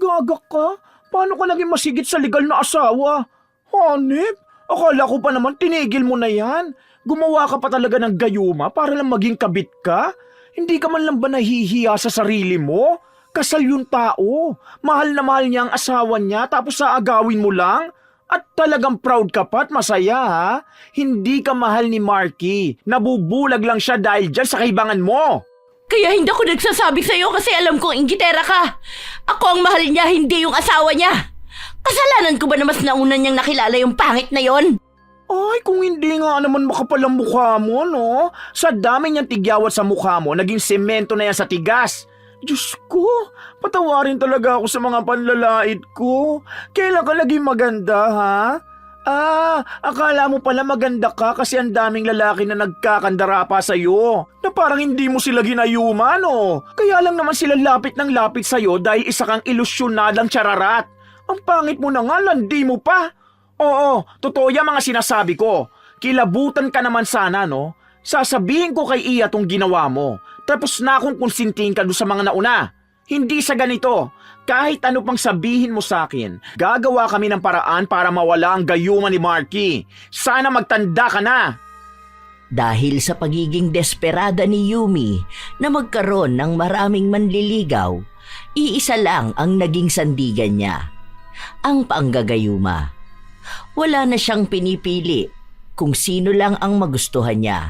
Gaga ka? Paano ka naging masigit sa legal na asawa? Hanip, akala ko pa naman tinigil mo na yan. Gumawa ka pa talaga ng gayuma para lang maging kabit ka? Hindi ka man lang ba nahihiya sa sarili mo? Kasal yung tao. Mahal na mahal niya ang asawa niya tapos aagawin mo lang? At talagang proud ka pa at masaya ha? Hindi ka mahal ni Marky. Nabubulag lang siya dahil dyan sa kaibangan mo. Kaya hindi ako nagsasabi sa'yo kasi alam kong inggitera ka. Ako ang mahal niya, hindi yung asawa niya. Kasalanan ko ba na mas nauna niyang nakilala yung pangit na yon? Ay, kung hindi nga naman makapal ang mukha mo, no? Sa dami niyang tigyawat sa mukha mo, naging semento na yan sa tigas. Diyos ko, patawarin talaga ako sa mga panlalait ko. Kailan ka naging maganda, ha? Akala mo pala maganda ka kasi ang daming lalaki na nagkakandara pa sa'yo. Na parang hindi mo sila ginayuman, no? Kaya lang naman sila lapit ng lapit sa'yo dahil isa kang ilusyonadang chararat. Ang pangit mo na nga, landi mo pa. Oo, totoo yung mga sinasabi ko. Kilabutan ka naman sana, no? Sasabihin ko kay Iya tong ginawa mo. Tapos na akong konsintihin ka doon sa mga nauna. Hindi sa ganito. Kahit ano pang sabihin mo sa akin, gagawa kami ng paraan para mawala ang gayuma ni Marky. Sana magtanda ka na. Dahil sa pagiging desperada ni Yumi na magkaroon ng maraming manliligaw, iisa lang ang naging sandigan niya. Ang panggagayuma. Wala na siyang pinipili kung sino lang ang magustuhan niya.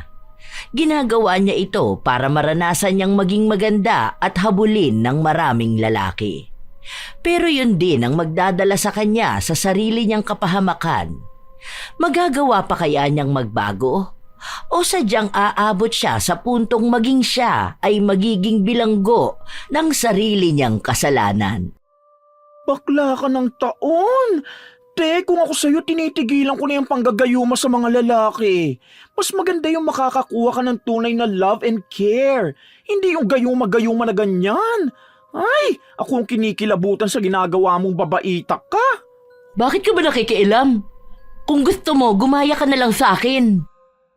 Ginagawa niya ito para maranasan niyang maging maganda at habulin ng maraming lalaki. Pero yun din ang magdadala sa kanya sa sarili niyang kapahamakan. Magagawa pa kaya niyang magbago? O sadyang aabot siya sa puntong maging siya ay magiging bilanggo ng sarili niyang kasalanan? Bakla ka ng taon. Te, kung ako sa'yo, tinitigilan ko na yung panggagayuma sa mga lalaki. Mas maganda yung makakakuha ka ng tunay na love and care. Hindi yung gayuma-gayuma na ganyan. Ay, ako ang kinikilabutan sa ginagawa mong babaitak ka. Bakit ka ba nakikialam? Kung gusto mo, gumaya ka na lang sa akin.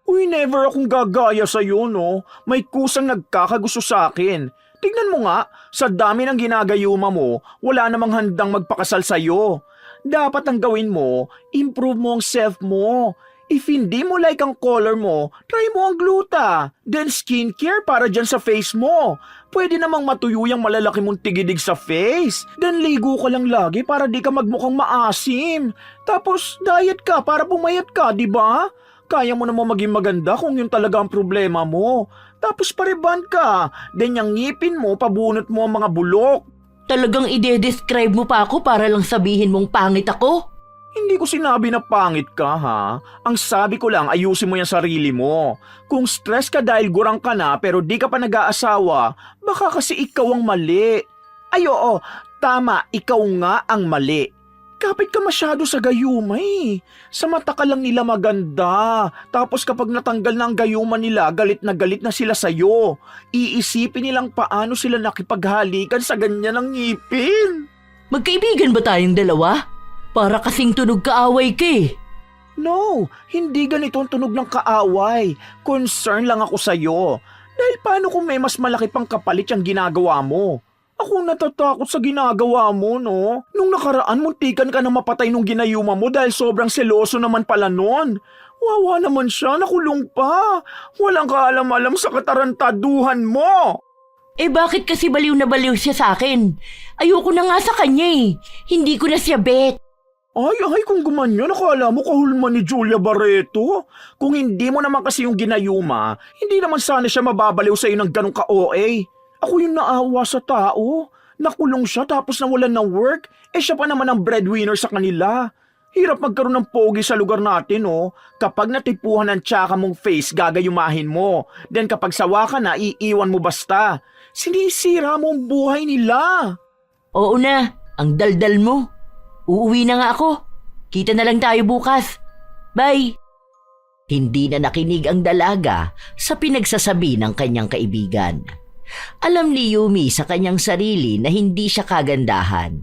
Uy, never akong gagaya sa'yo, no? May kusang nagkakagusto sa akin. Tignan mo nga, sa dami ng ginagayuma mo, wala namang handang magpakasal sa'yo. Dapat ang gawin mo, improve mo ang self mo. If hindi mo like ang color mo, try mo ang gluta. Then skincare para dyan sa face mo. Pwede namang matuyo yung malalaki mong tigidig sa face. Then ligo ka lang lagi para di ka magmukhang maasim. Tapos diet ka para pumayat ka, di ba? Kaya mo namang maging maganda kung yun talaga ang problema mo. Tapos pariban ka. Then yung ngipin mo, pabunot mo ang mga bulok. Talagang ide-describe mo pa ako para lang sabihin mong pangit ako? Hindi ko sinabi na pangit ka, ha? Ang sabi ko lang, ayusin mo yung sarili mo. Kung stress ka dahil gurang ka na pero di ka pa nag-aasawa, baka kasi ikaw ang mali. Ay oo, tama, ikaw nga ang mali. Kapit ka masyado sa gayuma eh. Sa mata ka lang nila maganda. Tapos kapag natanggal na ang gayuma nila, galit na sila sa'yo. Iisipin nilang paano sila nakipaghalikan sa ganyan ng ngipin. Magkaibigan ba tayong dalawa? Para kasing tunog kaaway ka eh. No, hindi ganito ang tunog ng kaaway. Concern lang ako sa'yo. Dahil paano kung may mas malaki pang kapalit yung ginagawa mo? Ako natatakot sa ginagawa mo, no? Nung nakaraan, muntikan ka na mapatay nung ginayuma mo dahil sobrang seloso naman pala nun. Wawa naman siya, nakulong pa. Walang kaalam-alam sa katarantaduhan mo. Eh bakit kasi baliw na baliw siya sa akin? Ayoko na nga sa kanya eh. Hindi ko na siya bet. Ay, kung gumanyan, nakala mo kahulman ni Julia Barreto. Kung hindi mo naman kasi yung ginayuma, hindi naman sana siya mababaliw sa'yo ng ganong ka-OA. Ako yung naawa sa tao. Nakulong siya tapos nawalan ng work. Siya pa naman ang breadwinner sa kanila. Hirap magkaroon ng pogi sa lugar natin, oh. Kapag natipuhan ng tsaka mong face, gagayumahin mo. Then kapag sawa ka na, iiwan mo basta. Sinisira mo ang buhay nila. Oo na, ang daldal mo. Uuwi na nga ako. Kita na lang tayo bukas. Bye! Hindi na nakinig ang dalaga sa pinagsasabi ng kanyang kaibigan. Alam ni Yumi sa kanyang sarili na hindi siya kagandahan.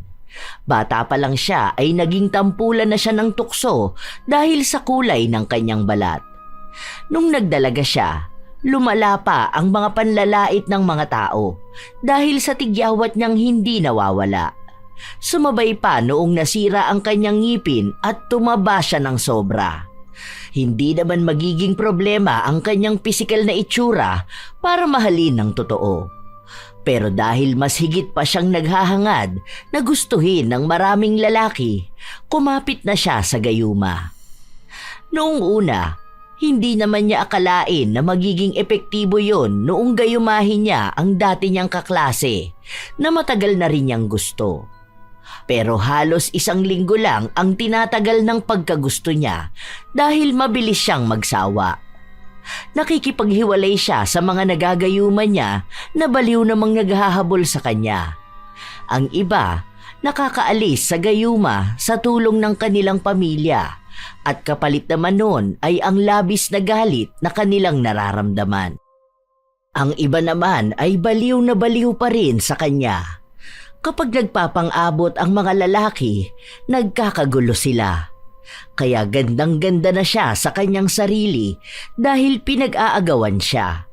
Bata pa lang siya ay naging tampulan na siya ng tukso dahil sa kulay ng kanyang balat. Nung nagdalaga siya, lumala pa ang mga panlalait ng mga tao dahil sa tigyawat niyang hindi nawawala. Sumabay pa noong nasira ang kanyang ngipin at tumaba siya ng sobra. Hindi naman magiging problema ang kanyang pisikal na itsura para mahalin ng totoo. Pero dahil mas higit pa siyang naghahangad na gustuhin ng maraming lalaki, kumapit na siya sa gayuma. Noong una, hindi naman niya akalain na magiging epektibo yon noong gayumahin niya ang dati niyang kaklase na matagal na rin niyang gusto. Pero halos 1 linggo lang ang tinatagal ng pagkagusto niya dahil mabilis siyang magsawa. Nakikipaghiwalay siya sa mga nagagayuman niya na baliw namang naghahabol sa kanya. Ang iba, nakakaalis sa gayuma sa tulong ng kanilang pamilya at kapalit naman nun ay ang labis na galit na kanilang nararamdaman. Ang iba naman ay baliw na baliw pa rin sa kanya. Kapag nagpapang-abot ang mga lalaki, nagkakagulo sila. Kaya gandang-ganda na siya sa kanyang sarili dahil pinag-aagawan siya.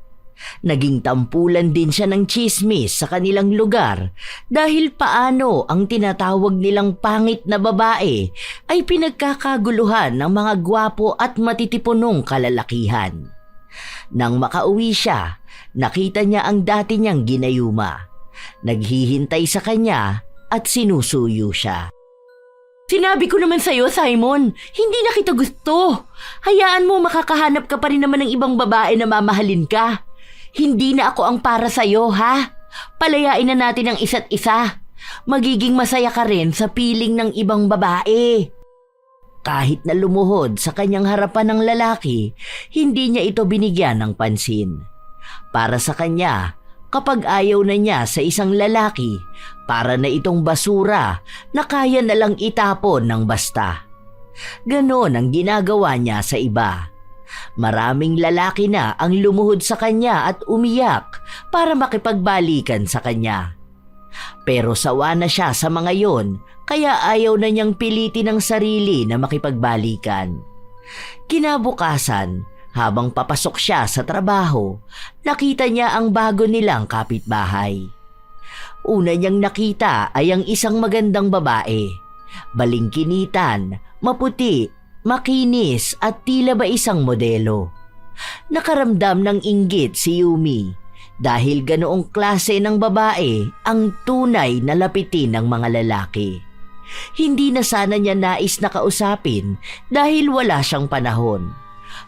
Naging tampulan din siya ng tsismis sa kanilang lugar dahil paano ang tinatawag nilang pangit na babae ay pinagkakaguluhan ng mga gwapo at matitipunong kalalakihan. Nang makauwi siya, nakita niya ang dati niyang ginayuma. Naghihintay sa kanya at sinusuyo siya. Sinabi ko naman sa'yo, Simon, hindi na kita gusto. Hayaan mo makakahanap ka pa rin naman ng ibang babae na mamahalin ka. Hindi na ako ang para sa'yo, ha? Palayain na natin ang isa't isa. Magiging masaya ka rin sa piling ng ibang babae. Kahit na lumuhod sa kanyang harapan ng lalaki, hindi niya ito binigyan ng pansin. Para sa kanya, kapag ayaw na niya sa isang lalaki, para na itong basura na kaya na lang itapon ng basta. Ganon ang ginagawa niya sa iba. Maraming lalaki na ang lumuhod sa kanya at umiyak para makipagbalikan sa kanya. Pero sawa na siya sa mga yon, kaya ayaw na niyang pilitin ang sarili na makipagbalikan. Kinabukasan, habang papasok siya sa trabaho, nakita niya ang bago nilang kapitbahay. Una niyang nakita ay ang isang magandang babae. Balingkinitan, maputi, makinis at tila ba isang modelo. Nakaramdam ng inggit si Yumi dahil ganoong klase ng babae ang tunay na lapitin ng mga lalaki. Hindi na sana niya nais na kausapin dahil wala siyang panahon.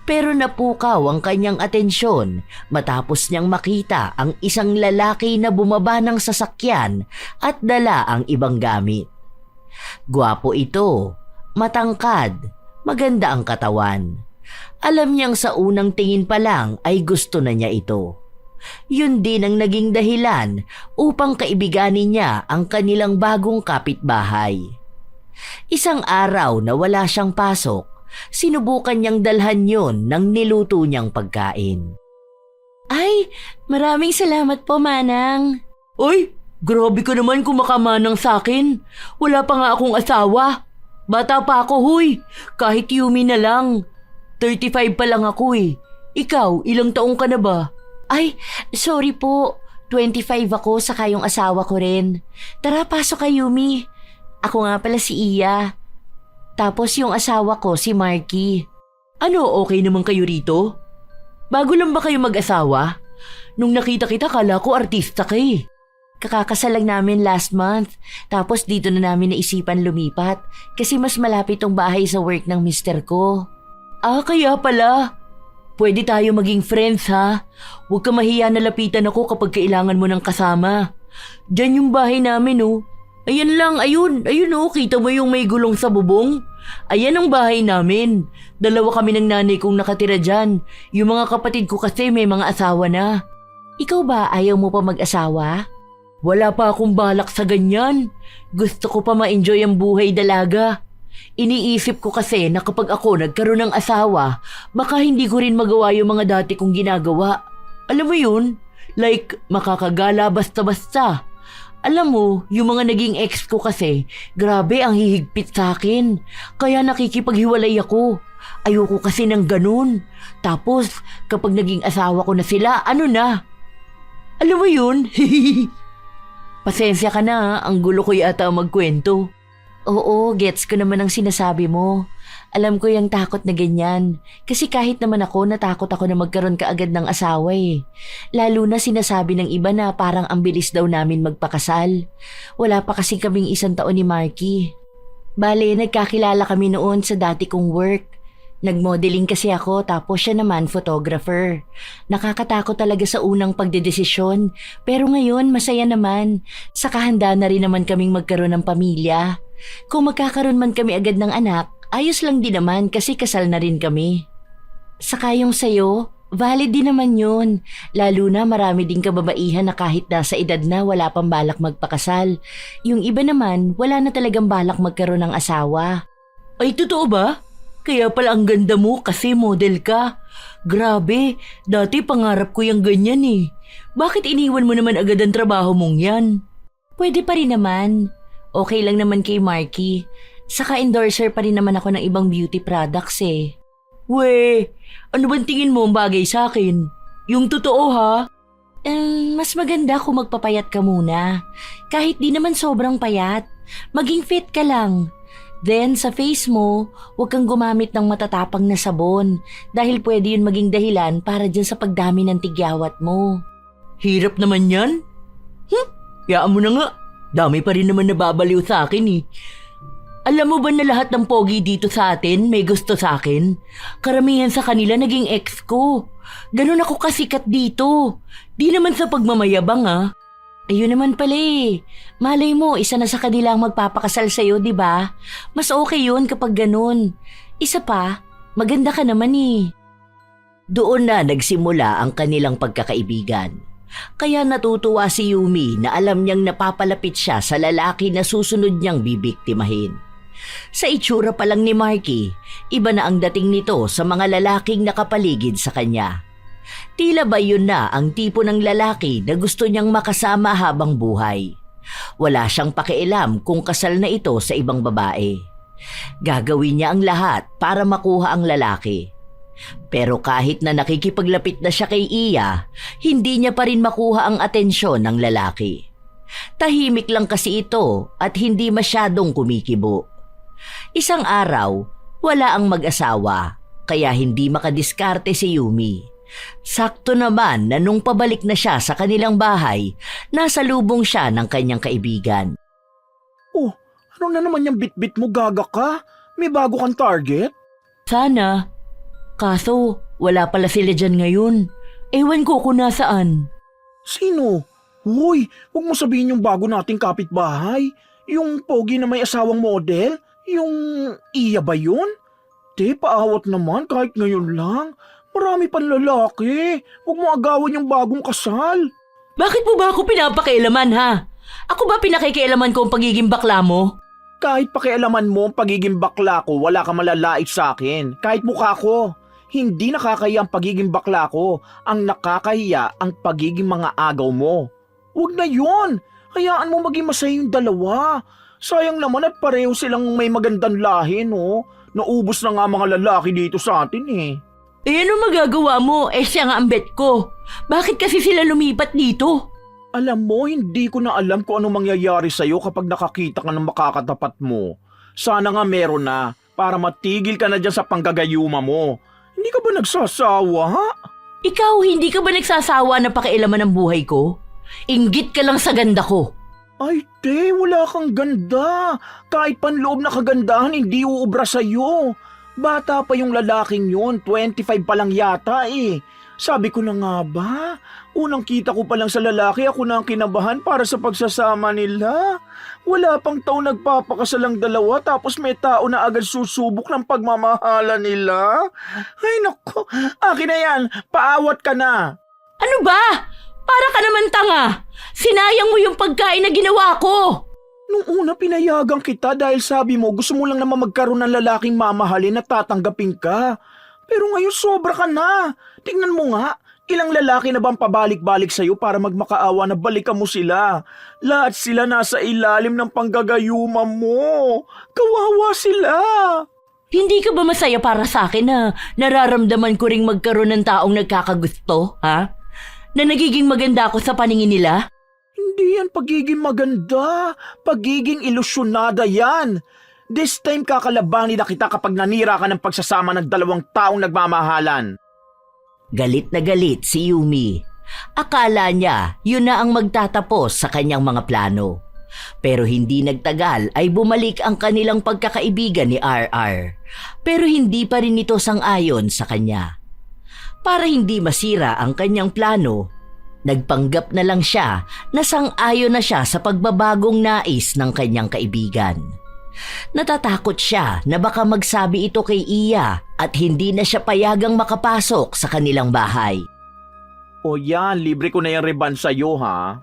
Pero napukaw ang kanyang atensyon matapos niyang makita ang isang lalaki na bumaba ng sasakyan at dala ang ibang gamit. Gwapo ito, matangkad, maganda ang katawan. Alam niyang sa unang tingin pa lang ay gusto na niya ito. Yun din ang naging dahilan upang kaibiganin niya ang kanilang bagong kapitbahay. Isang araw na wala siyang pasok, sinubukan niyang dalhan yon ng niluto niyang pagkain. Ay, maraming salamat po, Manang. Oy, grabe ka naman kung makamanang sa akin. Wala pa nga akong asawa. Bata pa ako, huy. Kahit Yumi na lang. 35 pa lang ako eh. Ikaw, ilang taong ka na ba? Ay, sorry po. 25 ako saka yung asawa ko rin. Tara, pasok ka, Yumi. Ako nga pala si Iya. Tapos yung asawa ko, si Marky. Ano, okay naman kayo rito? Bago lang ba kayo mag-asawa? Nung nakita kita, kala ko artista ka eh. Kakakasal lang namin last month. Tapos dito na namin naisipan lumipat kasi mas malapit tong bahay sa work ng mister ko. Ah, kaya pala. Pwede tayo maging friends ha. Huwag ka mahiya na lapitan ako kapag kailangan mo ng kasama. Diyan yung bahay namin oh. Ayan lang, ayun oh, kita mo yung may gulong sa bubong? Ayan ang bahay namin. 2 kami ng nanay kong nakatira dyan. Yung mga kapatid ko kasi may mga asawa na. Ikaw ba ayaw mo pa mag-asawa? Wala pa akong balak sa ganyan. Gusto ko pa ma-enjoy ang buhay dalaga. Iniisip ko kasi na kapag ako nagkaroon ng asawa, baka hindi ko rin magawa yung mga dati kong ginagawa. Alam mo yun? Like, makakagala basta-basta. Alam mo, yung mga naging ex ko kasi, grabe ang hihigpit sa akin. Kaya nakikipaghiwalay ako. Ayoko kasi ng ganun. Tapos, kapag naging asawa ko na sila, ano na? Alam mo yun? Pasensya ka na, ang gulo ko yata magkwento. Oo, gets ko naman ang sinasabi mo. Alam ko yung takot na ganyan. Kasi kahit naman ako, natakot ako na magkaroon ka agad ng asawa eh. Lalo na sinasabi ng iba na parang ang bilis daw namin magpakasal. Wala pa kasi kaming 1 taon ni Marky. Bale, nagkakilala kami noon sa dati kong work. Nag-modeling kasi ako tapos siya naman photographer. Nakakatakot talaga sa unang pagdedesisyon. Pero ngayon, masaya naman. Saka handa na rin naman kaming magkaroon ng pamilya. Kung magkakaroon man kami agad ng anak, ayos lang din naman kasi kasal na rin kami. Saka yung sayo, valid din naman yun. Lalo na marami din kababaihan na kahit nasa edad na wala pang balak magpakasal. Yung iba naman, wala na talagang balak magkaroon ng asawa. Ay, totoo ba? Kaya pala ang ganda mo kasi model ka. Grabe, dati pangarap ko yung ganyan eh. Bakit iniwan mo naman agad ang trabaho mong yan? Pwede pa rin naman. Okay lang naman kay Marky. Saka endorser pa rin naman ako ng ibang beauty products eh. We, ano bang tingin mo ang bagay sa akin? Yung totoo ha? Mas maganda kung magpapayat ka muna. Kahit di naman sobrang payat. Maging fit ka lang. Then sa face mo, huwag kang gumamit ng matatapang na sabon dahil pwede yun maging dahilan para dyan sa pagdami ng tigyawat mo. Hirap naman yan. Yaan mo na nga. Dami pa rin naman nababaliw sa akin eh. Alam mo ba na lahat ng pogi dito sa atin may gusto sa akin? Karamihan sa kanila naging ex ko. Ganun ako kasikat dito. Di naman sa pagmamayabang ah. Ayun naman pala eh. Malay mo, isa na sa kanila ang magpapakasal sa'yo, di ba? Mas okay yun kapag ganun. Isa pa, maganda ka naman eh. Doon na nagsimula ang kanilang pagkakaibigan. Kaya natutuwa si Yumi na alam niyang napapalapit siya sa lalaki na susunod niyang bibiktimahin. Sa itsura pa lang ni Marky, iba na ang dating nito sa mga lalaking nakapaligid sa kanya. Tila ba yun na ang tipo ng lalaki na gusto niyang makasama habang buhay. Wala siyang pakialam kung kasal na ito sa ibang babae. Gagawin niya ang lahat para makuha ang lalaki. Pero kahit na nakikipaglapit na siya kay Iya, hindi niya pa rin makuha ang atensyon ng lalaki. Tahimik lang kasi ito at hindi masyadong kumikibo. Isang araw, wala ang mag-asawa kaya hindi makadiskarte si Yumi. Sakto naman na nung pabalik na siya sa kanilang bahay, nasa lubong siya ng kanyang kaibigan. Oh, ano na naman yung bit-bit mo, gaga ka? May bago kang target? Sana. Kaso, wala pala sila dyan ngayon. Ewan ko kung nasaan. Sino? Uy, huwag mo sabihin yung bago nating kapitbahay. Yung pogi na may asawang model? Yung Iya ba yun? Te, paawat naman kahit ngayon lang. Marami pang lalaki. Huwag mo agawan yung bagong kasal. Bakit mo ba ako pinapakialaman ha? Ako ba pinakikialaman ko ang pagiging bakla mo? Kahit pakialaman mo ang pagiging bakla ko, wala ka malalait sa akin. Kahit mukha ko. Hindi nakakahiya ang pagiging bakla ko. Ang nakakahiya ang pagiging mga agaw mo. Huwag na yun. Hayaan mo maging masaya yung dalawa. Sayang naman at pareho silang may magandang lahi, no? Naubos na nga mga lalaki dito sa atin eh. Eh ano magagawa mo? Eh siya nga ang bet ko. Bakit kasi sila lumipat dito? Alam mo, hindi ko na alam kung ano mangyayari sa'yo kapag nakakita ka ng makakatapat mo. Sana nga meron na, para matigil ka na dyan sa panggagayuma mo. Hindi ka ba nagsasawa, ha? Ikaw, hindi ka ba nagsasawa na pakialaman ng buhay ko? Inggit ka lang sa ganda ko. Ay, te, wala kang ganda. Kahit panloob na kagandahan, hindi uubra sa'yo. Bata pa yung lalaking yun, 25 pa lang yata eh. Sabi ko na nga ba, unang kita ko pa lang sa lalaki, ako na ang kinabahan para sa pagsasama nila. Wala pang taon nagpapakasal ang dalawa tapos may tao na agad susubok ng pagmamahala nila. Ay naku, akin na yan, paawat ka na. Ano ba? Para ka naman tanga. Sinayang mo yung pagkain na ginawa ko. Nung una pinayagan kita dahil sabi mo gusto mo lang naman magkaroon ng lalaking mamahalin at tatanggapin ka. Pero ngayon sobra ka na. Tingnan mo nga, ilang lalaki na bang pabalik-balik sa'yo para magmakaawa na balikan mo sila. Lahat sila nasa ilalim ng panggagayuma mo. Kawawa sila. Hindi ka ba masaya para sa akin na nararamdaman ko ring magkaroon ng taong nagkakagusto, ha? Na nagiging maganda ako sa paningin nila? Hindi yan pagiging maganda. Pagiging ilusyonada yan. This time kakalabanin na kita kapag nanira ka ng pagsasama ng dalawang taong nagmamahalan. Galit na galit si Yumi. Akala niya yun na ang magtatapos sa kanyang mga plano. Pero hindi nagtagal ay bumalik ang kanilang pagkakaibigan ni RR. Pero hindi pa rin ito sang-ayon sa kanya. Para hindi masira ang kanyang plano, nagpanggap na lang siya na sang-ayon na siya sa pagbabagong nais ng kanyang kaibigan. Natatakot siya na baka magsabi ito kay Iya at hindi na siya payagang makapasok sa kanilang bahay. O yan, libre ko na yung reban sa'yo ha.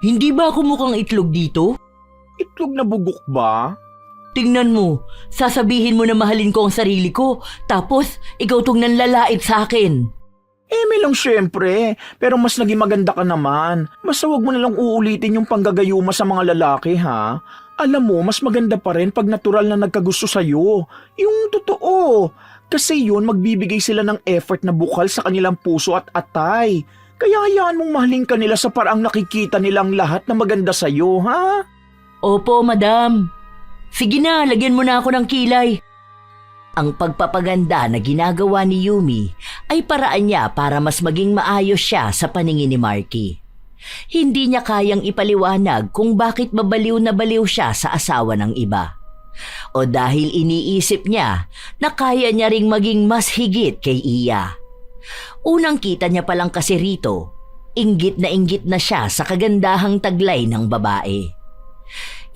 Hindi ba ako mukhang itlog dito? Itlog na bugok ba? Tingnan mo, sasabihin mo na mahalin ko ang sarili ko, tapos ikaw tong nanlalait sa akin. Eme lang syempre, pero mas naging maganda ka naman. Basta wag mo nalang uulitin yung panggagayuma sa mga lalaki ha. Alam mo, mas maganda pa rin pag natural na nagkagusto sa'yo. Yung totoo. Kasi yun, magbibigay sila ng effort na bukal sa kanilang puso at atay. Kaya hayaan mong mahalin ka nila sa paraang nakikita nilang lahat na maganda sa'yo, ha? Opo, madam. Sige na, lagyan mo na ako ng kilay. Ang pagpapaganda na ginagawa ni Yumi ay paraan niya para mas maging maayos siya sa paningin ni Marky. Hindi niya kayang ipaliwanag kung bakit babaliw na baliw siya sa asawa ng iba. O dahil iniisip niya na kaya niya ring maging mas higit kay Iya. Unang kita niya palang kasi rito, inggit na siya sa kagandahang taglay ng babae.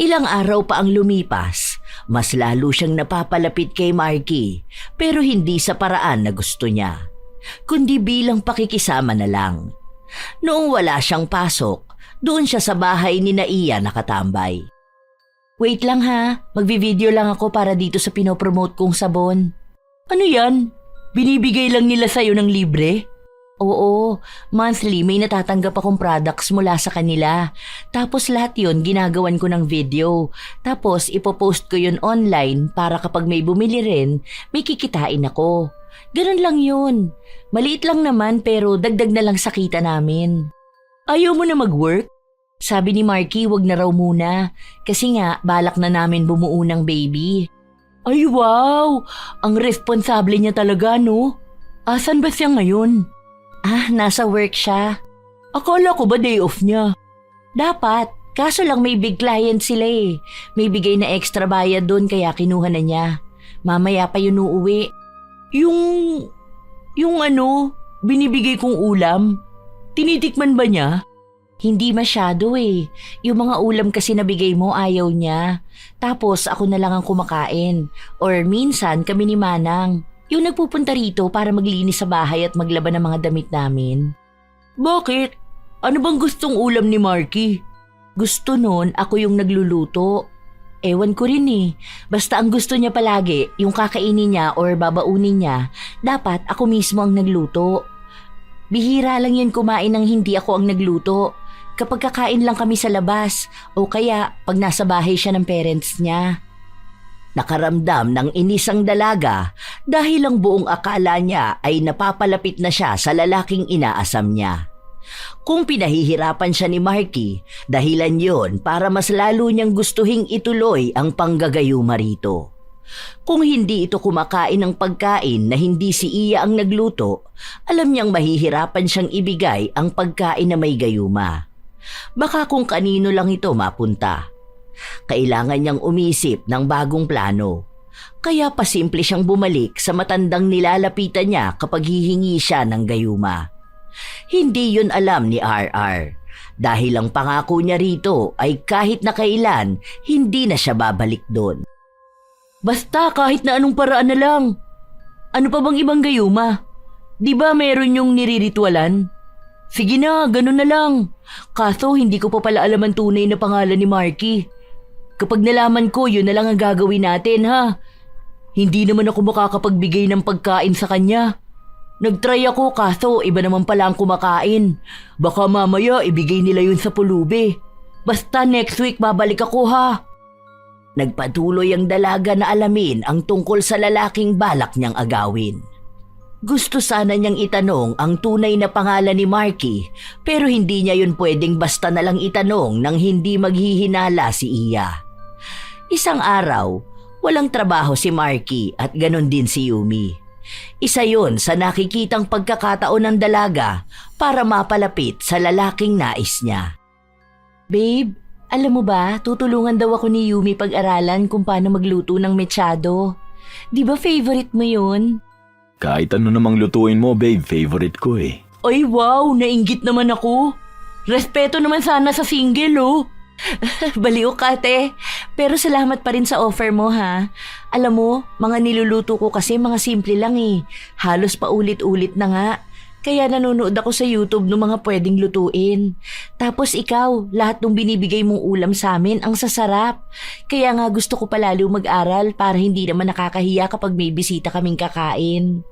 Ilang araw pa ang lumipas, mas lalo siyang napapalapit kay Marky pero hindi sa paraan na gusto niya, kundi bilang pakikisama na lang. Noong wala siyang pasok, doon siya sa bahay ni Iya nakatambay. Wait lang ha, magvi-video lang ako para dito sa pinopromote kong sabon. Ano yan? Binibigay lang nila sa'yo ng libre? Oo, monthly may natatanggap akong products mula sa kanila. Tapos lahat yun ginagawan ko ng video. Tapos ipopost ko yun online para kapag may bumili rin, may kikitain ako. Ganun lang yun. Maliit lang naman pero dagdag na lang sa kita namin. Ayaw mo na mag-work? Sabi ni Marky wag na raw muna kasi nga balak na namin bumuo ng baby. Ay wow! Ang responsable niya talaga no? Asan ba siya ngayon? Nasa work siya. Akala ko ba day off niya? Dapat, kaso lang may big client sila eh. May bigay na extra bayad doon kaya kinuha na niya. Mamaya pa yun uuwi. Yung binibigay kong ulam, tinitikman ba niya? Hindi masyado eh. Yung mga ulam kasi nabigay mo ayaw niya. Tapos ako na lang ang kumakain. Or minsan kami ni Manang. Yung nagpupunta rito para maglinis sa bahay at maglaban ng mga damit namin. Bakit? Ano bang gustong ulam ni Marky? Gusto nun ako yung nagluluto. Ewan ko rin eh. Basta ang gusto niya palagi, yung kakainin niya or babaunin niya, dapat ako mismo ang nagluto. Bihira lang yun kumain ng hindi ako ang nagluto. Kapag kakain lang kami sa labas o kaya pag nasa bahay siya ng parents niya. Nakaramdam ng inisang dalaga dahil ang buong akala niya ay napapalapit na siya sa lalaking inaasam niya. Kung pinahihirapan siya ni Marky, dahilan yon para mas lalo niyang gustuhing ituloy ang panggagayuma rito. Kung hindi ito kumakain ng pagkain na hindi si Iya ang nagluto, alam niyang mahihirapan siyang ibigay ang pagkain na may gayuma. Baka kung kanino lang ito mapunta. Kailangan niyang umisip ng bagong plano. Kaya pasimple siyang bumalik sa matandang nilalapitan niya kapag hihingi siya ng gayuma. Hindi yun alam ni RR dahil ang pangako niya rito ay kahit na kailan hindi na siya babalik doon. Basta kahit na anong paraan na lang. Ano pa bang ibang gayuma? Di ba meron yung niriritwalan? Sige na, ganun na lang. Kaso hindi ko pa pala alam ang tunay na pangalan ni Marky. Kapag nalaman ko, yun na lang ang gagawin natin ha. Hindi naman ako makakapagbigay ng pagkain sa kanya. Nagtry ako kaso iba naman pala ang kumakain. Baka mamaya ibigay nila yun sa pulubi. Basta next week babalik ako ha. Nagpatuloy ang dalaga na alamin ang tungkol sa lalaking balak niyang agawin. Gusto sana niyang itanong ang tunay na pangalan ni Marky pero hindi niya yun pwedeng basta na lang itanong nang hindi maghihinala si Iya. Isang araw, walang trabaho si Marky at ganon din si Yumi. Isa yun sa nakikitang pagkakataon ng dalaga para mapalapit sa lalaking nais niya. Babe, alam mo ba, tutulungan daw ako ni Yumi pag-aralan kung paano magluto ng mechado. Di ba favorite mo yun? Kahit ano namang lutuin mo, babe, favorite ko eh. Ay wow, nainggit naman ako. Respeto naman sana sa single oh. Baliw ka ate, pero salamat pa rin sa offer mo ha. Alam mo, mga niluluto ko kasi mga simple lang eh. Halos paulit-ulit na nga. Kaya nanonood ako sa YouTube ng mga pwedeng lutuin. Tapos ikaw, lahat ng binibigay mong ulam sa amin ang sasarap. Kaya nga gusto ko palalo mag-aral para hindi naman nakakahiya kapag may bisita kaming kakain.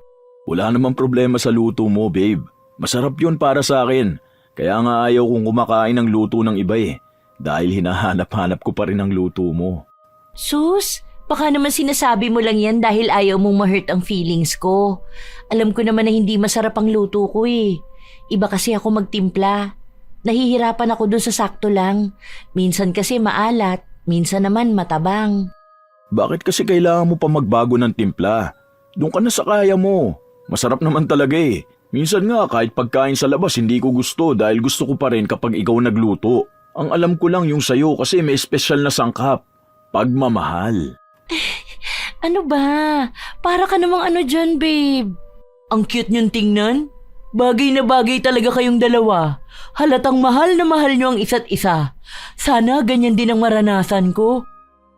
Wala namang problema sa luto mo, babe. Masarap yun para sa akin. Kaya nga ayaw kong kumakain ng luto ng iba eh. Dahil hinahanap-hanap ko pa rin ang luto mo. Sus, baka naman sinasabi mo lang yan dahil ayaw mong ma-hurt ang feelings ko. Alam ko naman na hindi masarap ang luto ko eh. Iba kasi ako magtimpla. Nahihirapan ako dun sa sakto lang. Minsan kasi maalat, minsan naman matabang. Bakit kasi kailangan mo pa magbago ng timpla? Doon ka na sa kaya mo. Masarap naman talaga eh. Minsan nga kahit pagkain sa labas hindi ko gusto dahil gusto ko pa rin kapag ikaw nagluto. Ang alam ko lang yung sayo kasi may espesyal na sangkap. Pagmamahal. Ano ba? Para ka namang ano dyan, babe. Ang cute niyong tingnan. Bagay na bagay talaga kayong dalawa. Halatang mahal na mahal niyo ang isa't isa. Sana ganyan din ang maranasan ko.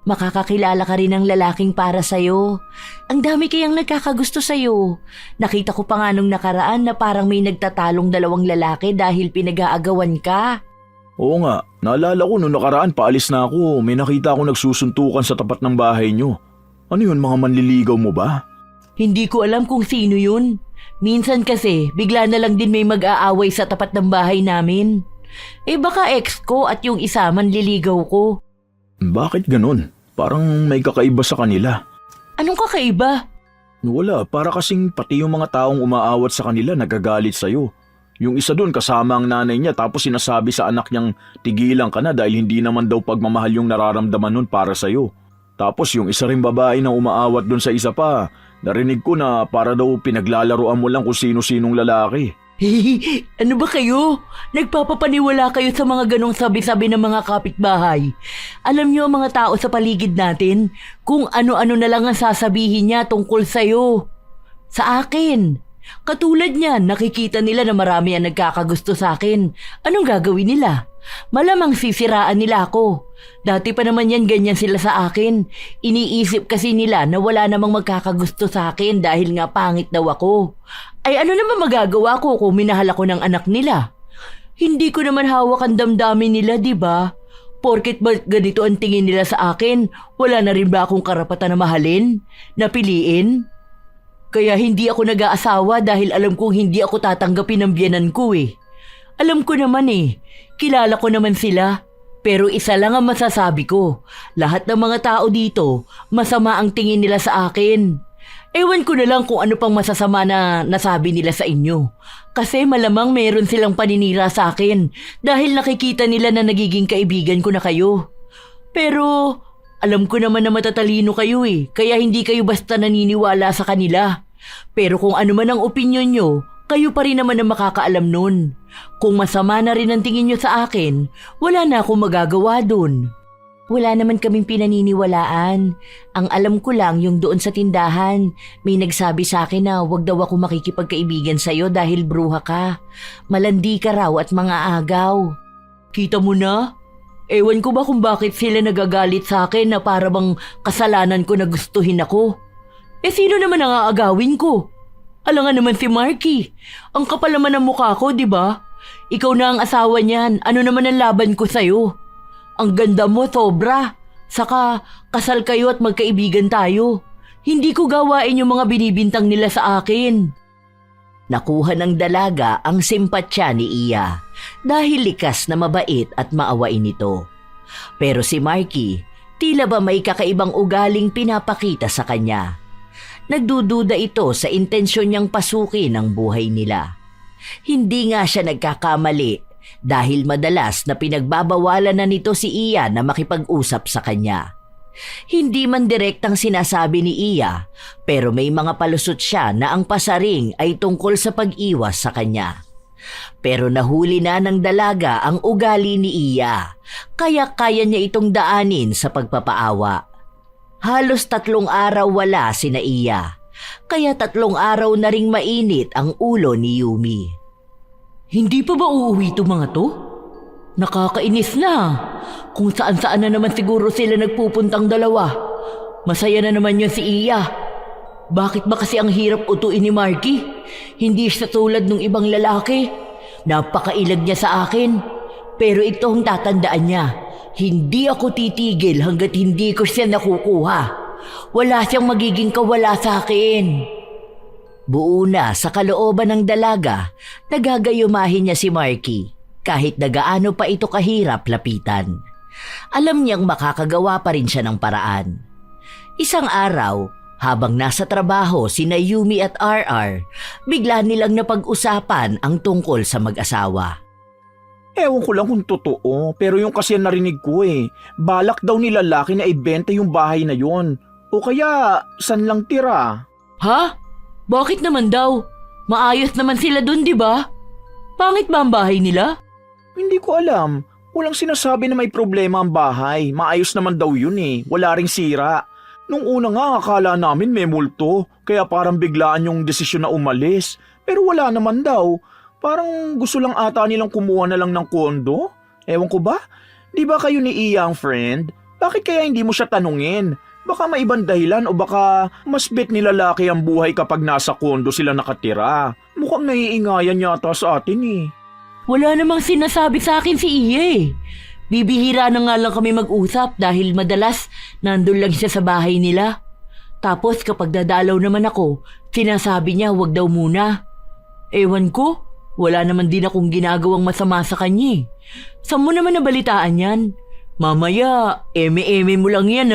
Makakakilala ka rin ng lalaking para sa'yo. Ang dami kayang nagkakagusto sa'yo. Nakita ko pa nga nung nakaraan na parang may nagtatalong dalawang lalaki dahil pinag-aagawan ka. Oo nga, naalala ko nung nakaraan paalis na ako. May nakita ako nagsusuntukan sa tapat ng bahay nyo. Ano yun, mga manliligaw mo ba? Hindi ko alam kung sino yun. Minsan kasi bigla na lang din may mag-aaway sa tapat ng bahay namin. Eh baka ex ko at yung isa manliligaw ko. Bakit ganun? Parang may kakaiba sa kanila. Anong kakaiba? Wala, para kasing pati yung mga taong umaawat sa kanila nagagalit sa'yo. Yung isa dun kasama ang nanay niya tapos sinasabi sa anak niyang tigilan ka na dahil hindi naman daw pagmamahal yung nararamdaman nun para sa'yo. Tapos yung isa ring babae na umaawat dun sa isa pa, narinig ko na para daw pinaglalaroan mo lang kung sino-sinong lalaki. Ano ba kayo? Nagpapapaniwala kayo sa mga ganong sabi-sabi ng mga kapitbahay. Alam niyo ang mga tao sa paligid natin kung ano-ano na lang ang sasabihin niya tungkol sa'yo. Sa akin. Katulad niyan, nakikita nila na marami ang nagkakagusto sa akin. Anong gagawin nila? Malamang sisiraan nila ako. Dati pa naman yan ganyan sila sa akin. Iniisip kasi nila na wala namang magkakagusto sa akin dahil nga pangit daw ako. Ay ano naman magagawa ko kung minahal ako ng anak nila? Hindi ko naman hawak ang damdamin nila, di ba? Porket ba ganito ang tingin nila sa akin, wala na rin ba akong karapatan na mahalin? Napiliin? Kaya hindi ako nag-aasawa dahil alam kong hindi ako tatanggapin ng biyenan ko eh. Alam ko naman eh, kilala ko naman sila. Pero isa lang ang masasabi ko, lahat ng mga tao dito, masama ang tingin nila sa akin. Ewan ko na lang kung ano pang masasama na nasabi nila sa inyo. Kasi malamang meron silang paninira sa akin dahil nakikita nila na nagiging kaibigan ko na kayo. Pero alam ko naman na matatalino kayo eh, kaya hindi kayo basta naniniwala sa kanila. Pero kung ano man ang opinyon nyo, kayo pa rin naman ang makakaalam nun. Kung masama na rin ang tingin nyo sa akin, wala na akong magagawa dun. Wala naman kaming pinaniniwalaan. Ang alam ko lang yung doon sa tindahan, may nagsabi sa akin na wag daw ako makikipagkaibigan sa'yo dahil bruha ka. Malandi ka raw at mga agaw. Kita mo na? Ewan ko ba kung bakit sila nagagalit sa akin na para bang kasalanan ko na gustuhin ako. Eh sino naman ang aagawin ko? Alangan naman si Marky. Ang kapal naman ng mukha ko, di ba? Ikaw na ang asawa niyan. Ano naman ang laban ko sa'yo? Ang ganda mo, sobra. Saka, kasal kayo at magkaibigan tayo. Hindi ko gawain yung mga binibintang nila sa akin. Nakuha ng dalaga ang simpatsya ni Iya dahil likas na mabait at maawain ito. Pero si Marky, tila ba may kakaibang ugaling pinapakita sa kanya. nagdududa ito sa intensyon niyang pasukin ang buhay nila. Hindi nga siya nagkakamali dahil madalas na pinagbabawalan na nito si Iya na makipag-usap sa kanya. Hindi man direktang sinasabi ni Iya, pero may mga palusot siya na ang pasaring ay tungkol sa pag-iwas sa kanya. Pero nahuli na ng dalaga ang ugali ni Iya, kaya kaya niya itong daanin sa pagpapaawa. Halos 3 araw wala sina Iya, kaya 3 araw na ring mainit ang ulo ni Yumi. Hindi pa ba uuwi itong mga to? Nakakainis na. Kung saan-saan na naman siguro sila nagpupuntang dalawa. Masaya na naman yun si Iya. Bakit ba kasi ang hirap utuin ni Marky? Hindi siya tulad ng ibang lalaki. Napakailag niya sa akin. Pero ito ang tatandaan niya. Hindi ako titigil hanggat hindi ko siya nakukuha. Wala siyang magiging kawala sa akin. Buo na sa kalooban ng dalaga, nagagayumahin niya si Marky kahit na gaano pa ito kahirap lapitan. Alam niyang makakagawa pa rin siya ng paraan. Isang araw, habang nasa trabaho sina Yumi at RR, bigla nilang napag-usapan ang tungkol sa mag-asawa. Ewan ko lang kung totoo, pero yung kasi narinig ko balak daw ni lalaki na ibenta yung bahay na yon. O kaya, san lang tira? Ha? Bakit naman daw? Maayos naman sila dun, di ba? Pangit ba ang bahay nila? Hindi ko alam. Walang sinasabi na may problema ang bahay. Maayos naman daw yun Wala ring sira. Nung una nga akala namin may multo, kaya parang biglaan yung desisyon na umalis. Pero wala naman daw. Parang gusto lang ata nilang kumuha na lang ng kondo. Ewan ko ba? Di ba kayo ni Iya ang friend? Bakit kaya hindi mo siya tanungin? Baka may ibang dahilan o baka mas bet ni lalaki ang buhay kapag nasa kondo sila nakatira. Mukhang naiingayan yata sa atin Wala namang sinasabi sa akin si Iya Bibihira na nga lang kami mag-usap dahil madalas nandun lang siya sa bahay nila. Tapos kapag dadalaw naman ako, sinasabi niya wag daw muna. Ewan ko, wala naman din akong ginagawang masama sa kanya Saan mo naman nabalitaan yan? Mamaya, eme-eme mo lang yan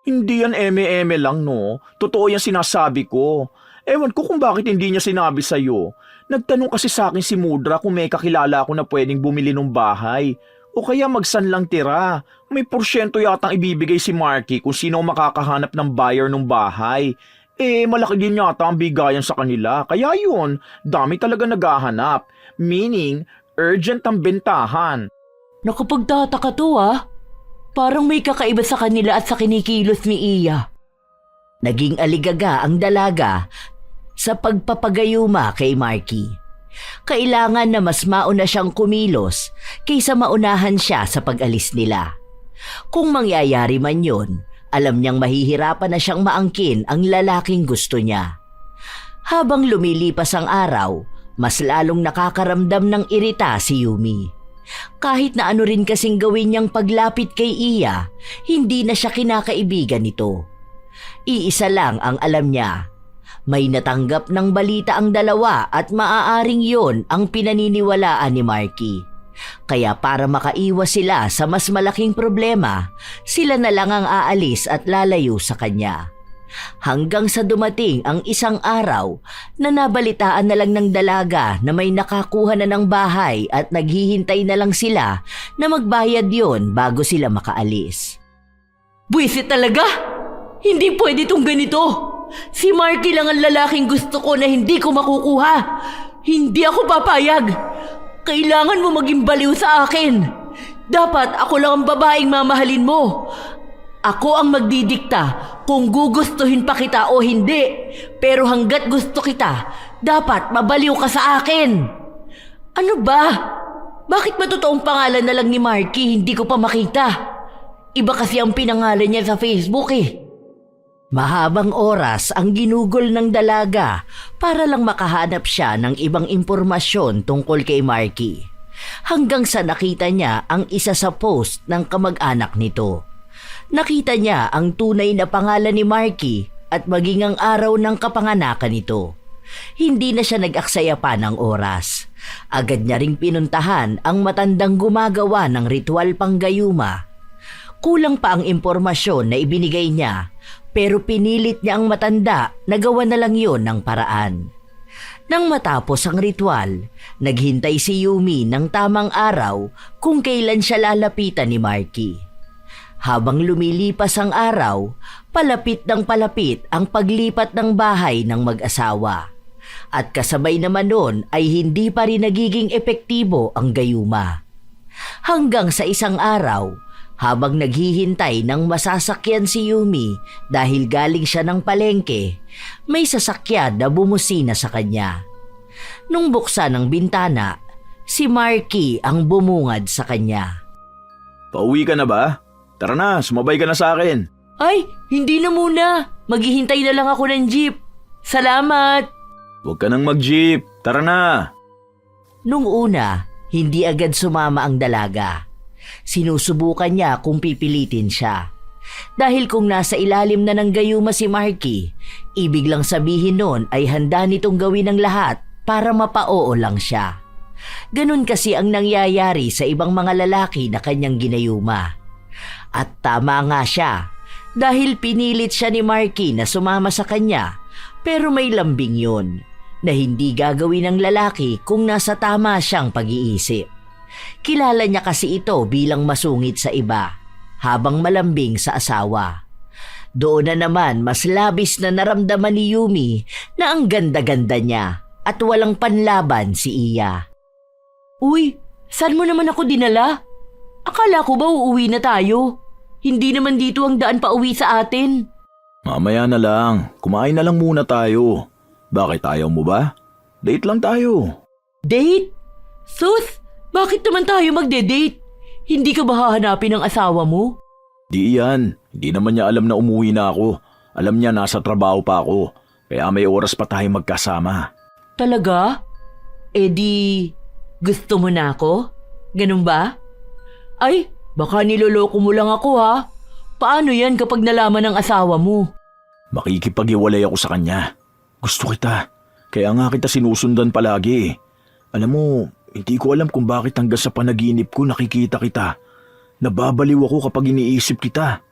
Hindi yan eme-eme lang Totoo yan sinasabi ko. Ewan ko kung bakit hindi niya sinabi sa'yo. Nagtanong kasi sa akin si Mudra kung may kakilala ako na pwedeng bumili ng bahay. O kaya magsanlang tira. May porsyento yatang ibibigay si Marky kung sino makakahanap ng buyer ng bahay. Malaki din yata ang bigayan sa kanila. Kaya yun, dami talaga naghahanap. Meaning, urgent ang bentahan. Nakapagtataka to Parang may kakaiba sa kanila at sa kinikilos ni Iya. Naging aligaga ang dalaga sa pagpapagayuma kay Marky. Kailangan na mas mauna siyang kumilos kaysa maunahan siya sa pag-alis nila. Kung mangyayari man yun, alam niyang mahihirapan na siyang maangkin ang lalaking gusto niya. Habang lumilipas ang araw, mas lalong nakakaramdam ng irita si Yumi. Kahit na ano rin kasing gawin niyang paglapit kay Iya, hindi na siya kinakaibigan nito. Iisa lang ang alam niya. May natanggap ng balita ang dalawa at maaaring yon ang pinaniniwalaan ni Marky. Kaya para makaiwas sila sa mas malaking problema, sila na lang ang aalis at lalayo sa kanya. Hanggang sa dumating ang isang araw na nabalitaan na lang ng dalaga na may nakakuha na ng bahay at naghihintay na lang sila na magbayad yon bago sila makaalis. Buwisit talaga! Hindi pwede tong ganito! Si Marky lang ang lalaking gusto ko na hindi ko makukuha! Hindi ako papayag! Kailangan mo maging baliw sa akin! Dapat ako lang ang babaeng mamahalin mo! Ako ang magdidikta kung gugustuhin pa kita o hindi. Pero hanggat gusto kita, dapat mabaliw ka sa akin. Ano ba? Bakit ba totoong pangalan na lang ni Marky hindi ko pa makita? Iba kasi ang pinangalan niya sa Facebook Mahabang oras ang ginugol ng dalaga para lang makahanap siya ng ibang impormasyon tungkol kay Marky. Hanggang sa nakita niya ang isa sa post ng kamag-anak nito. Nakita niya ang tunay na pangalan ni Marky at maging ang araw ng kapanganakan nito. Hindi na siya nag-aksaya pa ng oras. Agad niya ring pinuntahan ang matandang gumagawa ng ritual panggayuma. Kulang pa ang impormasyon na ibinigay niya Pero pinilit niya ang matanda na gawa na lang yun ng paraan. Nang matapos ang ritual, naghintay si Yumi ng tamang araw kung kailan siya lalapitan ni Marky. Habang lumilipas ang araw, palapit ng palapit ang paglipat ng bahay ng mag-asawa. At kasabay naman nun ay hindi pa rin nagiging epektibo ang gayuma. Hanggang sa isang araw, habang naghihintay ng masasakyan si Yumi dahil galing siya ng palengke, may sasakyan na bumusina sa kanya. Nung buksan ang bintana, si Marky ang bumungad sa kanya. Pauwi ka na ba? Tara na, sumabay ka na sa akin. Ay, hindi na muna. Maghihintay na lang ako ng jeep. Salamat! Huwag ka nang mag-jeep. Tara na. Nung una, hindi agad sumama ang dalaga. Sinusubukan niya kung pipilitin siya. Dahil kung nasa ilalim na ng gayuma si Marky, ibig lang sabihin nun ay handa nitong gawin ang lahat para mapaoo lang siya. Ganun kasi ang nangyayari sa ibang mga lalaki na kanyang ginayuma. At tama nga siya, dahil pinilit siya ni Marky na sumama sa kanya, pero may lambing yun, na hindi gagawin ng lalaki kung nasa tama siyang pag-iisip. Kilala niya kasi ito bilang masungit sa iba, habang malambing sa asawa. Doon na naman mas labis na naramdaman ni Yumi na ang ganda-ganda niya at walang panlaban si Iya. Uy, saan mo naman ako dinala? Akala ko ba uuwi na tayo? Hindi naman dito ang daan pa uwi sa atin. Mamaya na lang. Kumain na lang muna tayo. Bakit ayaw mo ba? Date lang tayo. Date? Sus, bakit naman tayo magde-date? Hindi ka ba hahanapin ng asawa mo? Di yan. Hindi naman niya alam na umuwi na ako. Alam niya nasa trabaho pa ako. Kaya may oras pa tayo magkasama. Talaga? Eh di, gusto mo na ako? Ganun ba? Ay, baka niloloko mo lang ako ha. Paano yan kapag nalaman ng asawa mo? Makikipag-iwalay ako sa kanya. Gusto kita. Kaya nga kita sinusundan palagi. Alam mo, hindi ko alam kung bakit hanggang sa panaginip ko nakikita kita. Nababaliw ako kapag iniisip kita.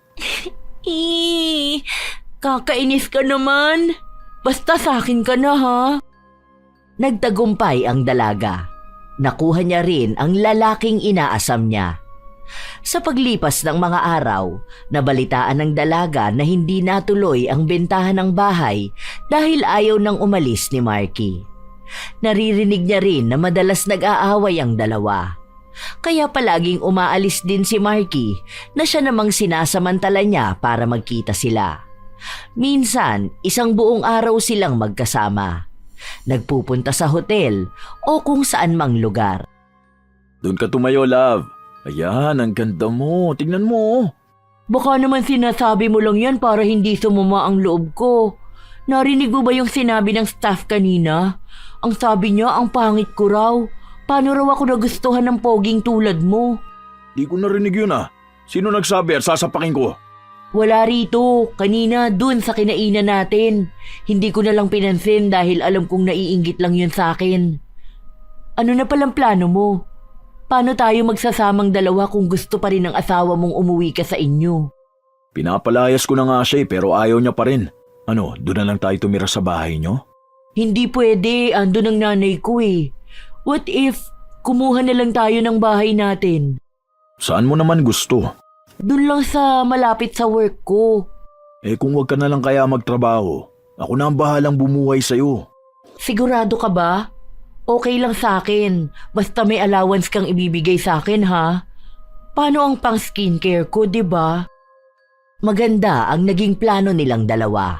Kakainis ka naman. Basta sa akin ka na ha. Nagtagumpay ang dalaga. Nakuha niya rin ang lalaking inaasam niya. Sa paglipas ng mga araw, nabalitaan ng dalaga na hindi natuloy ang bentahan ng bahay dahil ayaw nang umalis ni Marky. Naririnig niya rin na madalas nag-aaway ang dalawa. Kaya palaging umaalis din si Marky na siya namang sinasamantala niya para magkita sila. Minsan, isang buong araw silang magkasama. Nagpupunta sa hotel o kung saan mang lugar. Doon ka tumayo, love. Ayan, ang ganda mo. Tingnan mo. Baka naman sinasabi mo lang yan para hindi sumama ang loob ko. Narinig mo ba yung sinabi ng staff kanina? Ang sabi niya, ang pangit ko raw. Paano raw ako nagustuhan ng poging tulad mo? Di ko narinig yun ah. Sino nagsabi at sasapakin ko? Wala rito. Kanina, dun sa kinainan natin. Hindi ko na lang pinansin dahil alam kong naiinggit lang yun sa akin. Ano na palang plano mo? Paano tayo magsasamang dalawa kung gusto pa rin ng asawa mong umuwi ka sa inyo? Pinapalayas ko na nga siya pero ayaw niya pa rin. Ano, doon na lang tayo tumira sa bahay niyo? Hindi pwede, andun ang nanay ko eh. What if kumuha na lang tayo ng bahay natin? Saan mo naman gusto? Doon lang sa malapit sa work ko. Eh kung wag ka na lang kaya magtrabaho, ako na ang bahalang bumuhay sa'yo. Sigurado ka ba? Okay lang sa akin. Basta may allowance kang ibibigay sa akin ha. Paano ang pang skincare ko, di ba? Maganda ang naging plano nilang dalawa.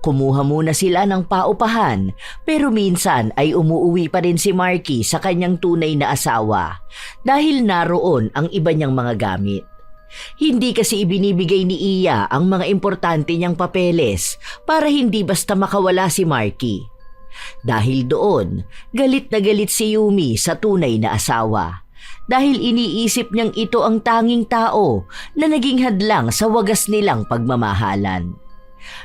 Kumuha muna sila ng paupahan pero minsan ay umuuwi pa rin si Marky sa kanyang tunay na asawa dahil naroon ang iba niyang mga gamit. Hindi kasi ibinibigay ni Iya ang mga importante niyang papeles para hindi basta makawala si Marky. Dahil doon, galit na galit si Yumi sa tunay na asawa dahil iniisip niyang ito ang tanging tao na naging hadlang sa wagas nilang pagmamahalan.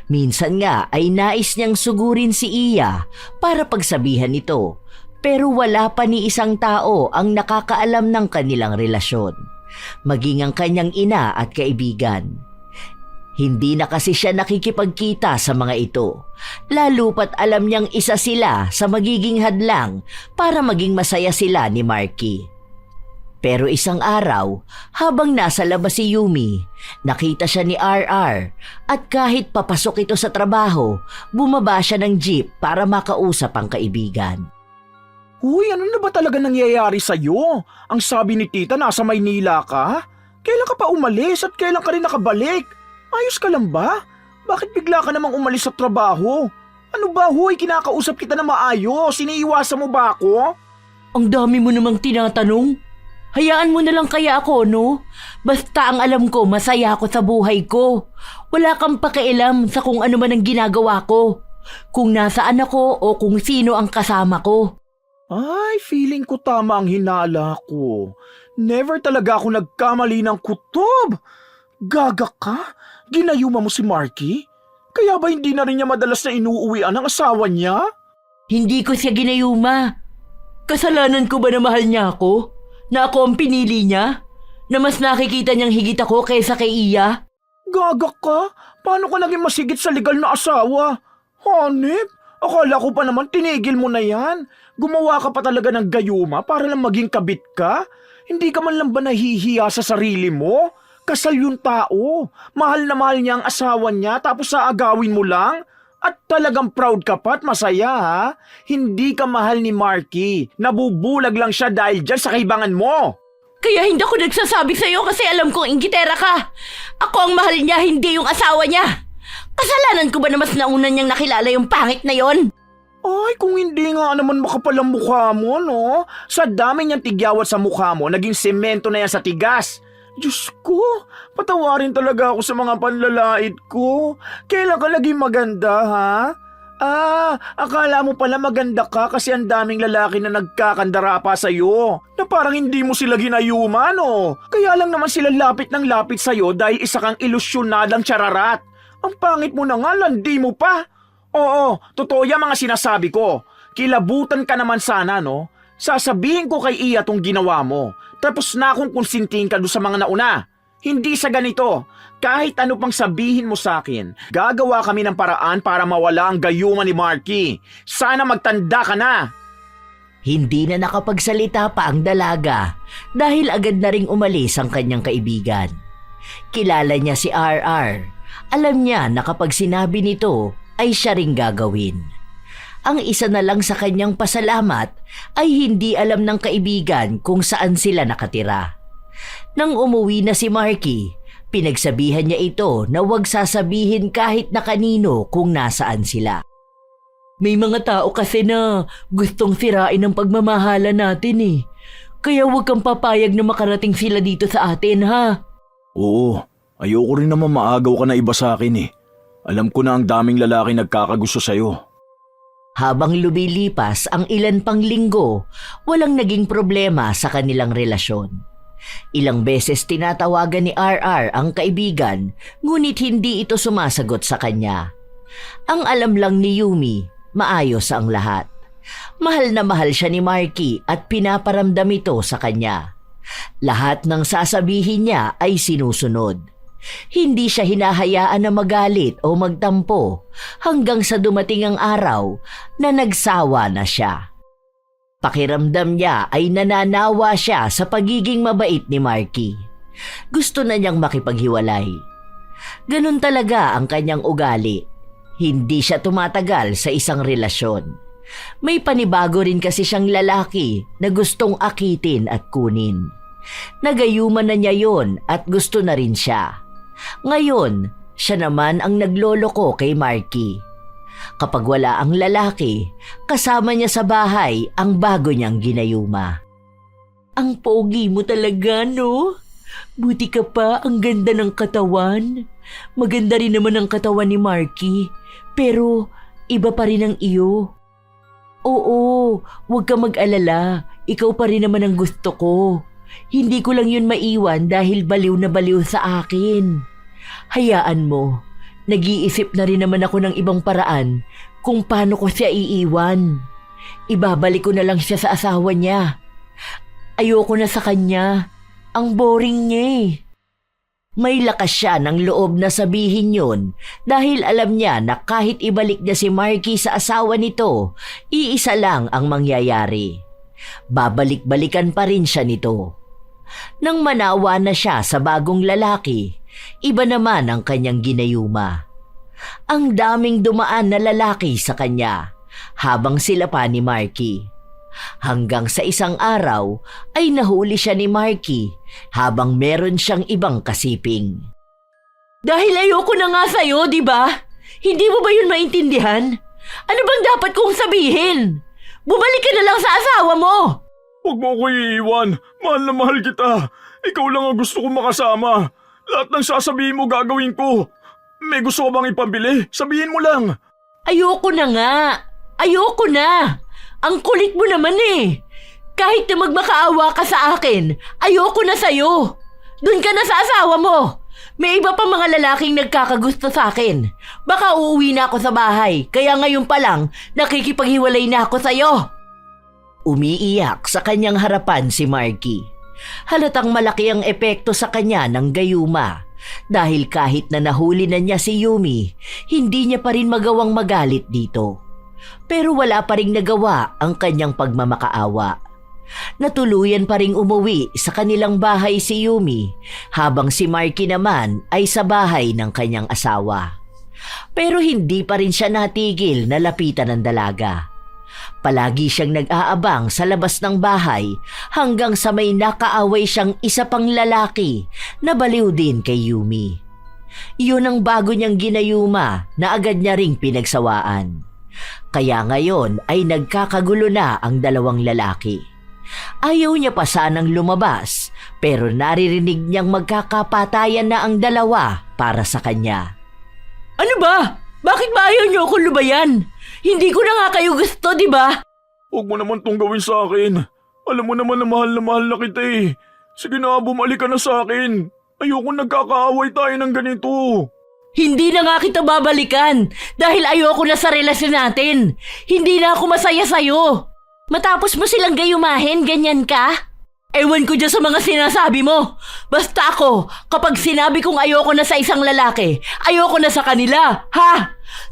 Minsan nga ay nais niyang sugurin si Iya para pagsabihan ito pero wala pa ni isang tao ang nakakaalam ng kanilang relasyon, maging ang kanyang ina at kaibigan. Hindi na kasi siya nakikipagkita sa mga ito, lalo pat alam niyang isa sila sa magiging hadlang para maging masaya sila ni Marky. Pero isang araw, habang nasa labas si Yumi, nakita siya ni RR at kahit papasok ito sa trabaho, bumaba siya ng jeep para makausap ang kaibigan. Uy, ano na ba talaga nangyayari sa'yo? Ang sabi ni tita nasa Maynila ka? Kailan ka pa umalis at kailan ka rin nakabalik? Ayos ka lang ba? Bakit bigla ka namang umalis sa trabaho? Ano ba, huy? Kinakausap kita na maayos. Iniiwasan mo ba ako? Ang dami mo namang tinatanong. Hayaan mo na lang kaya ako, no? Basta ang alam ko, masaya ako sa buhay ko. Wala kang pakialam sa kung ano man ang ginagawa ko. Kung nasaan ako o kung sino ang kasama ko. Ay, feeling ko tama ang hinala ko. Never talaga ako nagkamali ng kutob. Gaga ka? Ginayuma mo si Marky? Kaya ba hindi na rin niya madalas na inuuwian ang asawa niya? Hindi ko siya ginayuma. Kasalanan ko ba na mahal niya ako? Na ako ang pinili niya? Na mas nakikita niyang higit ako kaysa kay Iya? Gaga ka? Paano ka naging masigit sa legal na asawa? Hanip, akala ko pa naman tinigil mo na yan. Gumawa ka pa talaga ng gayuma para lang maging kabit ka? Hindi ka man lang ba nahihiya sa sarili mo? Kasal yung tao. Mahal na mahal niya ang asawa niya tapos aagawin mo lang? At talagang proud ka pa at masaya ha? Hindi ka mahal ni Marky. Nabubulag lang siya dahil dyan sa kaibangan mo. Kaya hindi ako nagsasabi sa'yo kasi alam kong inggitera ka. Ako ang mahal niya, hindi yung asawa niya. Kasalanan ko ba na mas nauna niyang nakilala yung pangit na yon? Ay, kung hindi nga naman makapal ang mukha mo, no? Sa dami niyang tigyawat sa mukha mo, naging semento na yan sa tigas. Diyos ko, patawarin talaga ako sa mga panlalait ko. Kailan ka naging maganda, ha? Akala mo pala maganda ka kasi ang daming lalaki na nagkakandara pa sa'yo. Na parang hindi mo sila ginayuma, no? Kaya lang naman sila lapit ng lapit sa'yo dahil isa kang ilusyonadang chararat. Ang pangit mo na nga, landi mo pa. Oo, totoo yung mga sinasabi ko. Kilabutan ka naman sana, no? Sasabihin ko kay Iya tong ginawa mo. Tapos na akong konsintihin ka doon sa mga nauna. Hindi sa ganito. Kahit ano pang sabihin mo sa akin, gagawa kami ng paraan para mawala ang gayuma ni Marky. Sana magtanda ka na. Hindi na nakapagsalita pa ang dalaga dahil agad na ring umalis ang kanyang kaibigan. Kilala niya si RR. Alam niya na kapag sinabi nito ay siya ring gagawin. Ang isa na lang sa kanyang pasalamat ay hindi alam ng kaibigan kung saan sila nakatira. Nang umuwi na si Marky, pinagsabihan niya ito na huwag sasabihin kahit na kanino kung nasaan sila. May mga tao kasi na gustong sirain ang pagmamahala natin eh. Kaya huwag kang papayag na makarating sila dito sa atin, ha? Oo, ayoko rin naman maagaw ka na iba sa akin eh. Alam ko na ang daming lalaki nagkakagusto sa'yo. Habang lumilipas ang ilan pang linggo, walang naging problema sa kanilang relasyon. Ilang beses tinatawagan ni RR ang kaibigan, ngunit hindi ito sumasagot sa kanya. Ang alam lang ni Yumi, maayos ang lahat. Mahal na mahal siya ni Marky at pinaparamdam ito sa kanya. Lahat ng sasabihin niya ay sinusunod. Hindi siya hinahayaan na magalit o magtampo hanggang sa dumating ang araw na nagsawa na siya. Pakiramdam niya ay nananawa siya sa pagiging mabait ni Marky. Gusto na niyang makipaghiwalay. Ganun talaga ang kanyang ugali. Hindi siya tumatagal sa isang relasyon. May panibago rin kasi siyang lalaki na gustong akitin at kunin. Nagayuman na niya yon at gusto na rin siya. Ngayon, siya naman ang nagloloko kay Marky. Kapag wala ang lalaki, kasama niya sa bahay ang bago niyang ginayuma. Ang pogi mo talaga, no? Buti ka pa, ang ganda ng katawan. Maganda rin naman ang katawan ni Marky, pero iba pa rin ang iyo. Oo, huwag ka mag-alala. Ikaw pa rin naman ang gusto ko. Hindi ko lang yun maiwan dahil baliw na baliw sa akin. Hayaan mo, nag-iisip na rin naman ako ng ibang paraan kung paano ko siya iiwan. Ibabalik ko na lang siya sa asawa niya. Ayoko na sa kanya. Ang boring niya eh. May lakas siya ng loob na sabihin yun dahil alam niya na kahit ibalik niya si Marky sa asawa nito, iisa lang ang mangyayari. Babalik-balikan pa rin siya nito. Nang manawa na siya sa bagong lalaki, iba naman ang kanyang ginayuma. Ang daming dumaan na lalaki sa kanya habang sila pa ni Marky. Hanggang sa isang araw ay nahuli siya ni Marky habang meron siyang ibang kasiping. Dahil ayoko na nga sa'yo, di ba? Hindi mo ba yun maintindihan? Ano bang dapat kong sabihin? Bumalik ka na lang sa asawa mo! Huwag mo ko iiwan. Mahal na mahal kita. Ikaw lang ang gusto kong makasama. Lahat ng sasabihin mo gagawin ko. May gusto ka bang ipambili? Sabihin mo lang. Ayoko na nga. Ayoko na. Ang kulit mo naman eh. Kahit na magmakaawa ka sa akin, ayoko na sa'yo. Doon ka na sa asawa mo. May iba pa mga lalaking nagkakagusto sa akin. Baka uuwi na ako sa bahay, kaya ngayon pa lang nakikipaghiwalay na ako sa'yo. Umiiyak sa kanyang harapan si Marky. Halatang malaki ang epekto sa kanya ng gayuma dahil kahit na nahuli na niya si Yumi, hindi niya pa rin magawang magalit dito. Pero wala pa ring nagawa ang kanyang pagmamakaawa. Natuluyan pa ring umuwi sa kanilang bahay si Yumi habang si Marky naman ay sa bahay ng kanyang asawa. Pero hindi pa rin siya natigil na lapitan ng dalaga. Palagi siyang nag-aabang sa labas ng bahay hanggang sa may nakaaway siyang isa pang lalaki na baliw din kay Yumi. Yun ang bago niyang ginayuma na agad niya ring pinagsawaan. Kaya ngayon ay nagkakagulo na ang dalawang lalaki. Ayaw niya pa sanang lumabas pero naririnig niyang magkakapatayan na ang dalawa para sa kanya. Ano ba? Bakit ba ayaw niyo akong lubayan? Hindi ko na nga kayo gusto, di ba? Huwag mo naman tong gawin sa akin. Alam mo naman na mahal na kita eh. Sige na, bumalik ka na sa akin. Ayoko nagkakaaway tayo ng ganito. Hindi na nga kita babalikan dahil ayoko na sa relasyon natin. Hindi na ako masaya sa'yo. Matapos mo silang gayumahin, ganyan ka? Ewan ko dyan sa mga sinasabi mo. Basta ako, kapag sinabi kong ayoko na sa isang lalaki, ayoko na sa kanila, ha?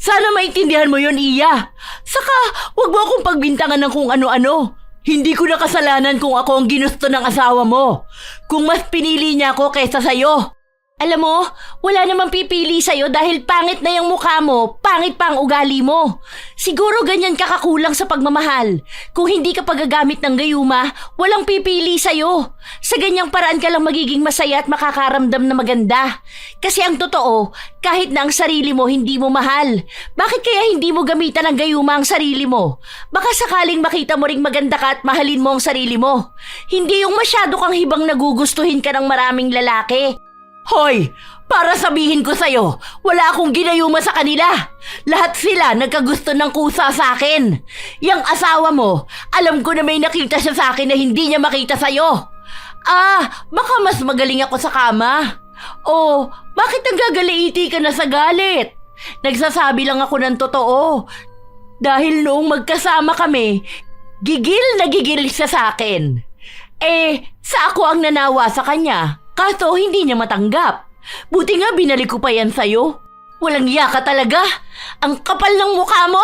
Sana maintindihan mo yon, Iya. Saka, wag mo akong pagbintangan ng kung ano-ano. Hindi ko na kasalanan kung ako ang ginusto ng asawa mo. Kung mas pinili niya ako kaysa sa'yo. Alam mo, wala namang pipili sa'yo dahil pangit na yung mukha mo, pangit pa ang ugali mo. Siguro ganyan ka kakulang sa pagmamahal. Kung hindi ka pagagamit ng gayuma, walang pipili sa'yo. Sa ganyang paraan ka lang magiging masaya at makakaramdam na maganda. Kasi ang totoo, kahit na ang sarili mo hindi mo mahal, bakit kaya hindi mo gamitan ng gayuma ang sarili mo? Baka sakaling makita mo ring maganda ka at mahalin mo ang sarili mo. Hindi yung masyado kang hibang nagugustuhin ka ng maraming lalaki. Hoy! Para sabihin ko sa'yo, wala akong ginayuma sa kanila. Lahat sila nagkagusto ng kusa sa akin. Yang asawa mo, alam ko na may nakita siya sa akin na hindi niya makita sa'yo. Baka mas magaling ako sa kama. O, bakit nagagaliiti ka na sa galit? Nagsasabi lang ako ng totoo. Dahil noong magkasama kami, gigil na gigil siya sa akin. Sa ako ang nanawa sa kanya. Kaso hindi niya matanggap. Buti nga binalik ko pa yan sa'yo. Walang iya ka talaga. Ang kapal ng mukha mo.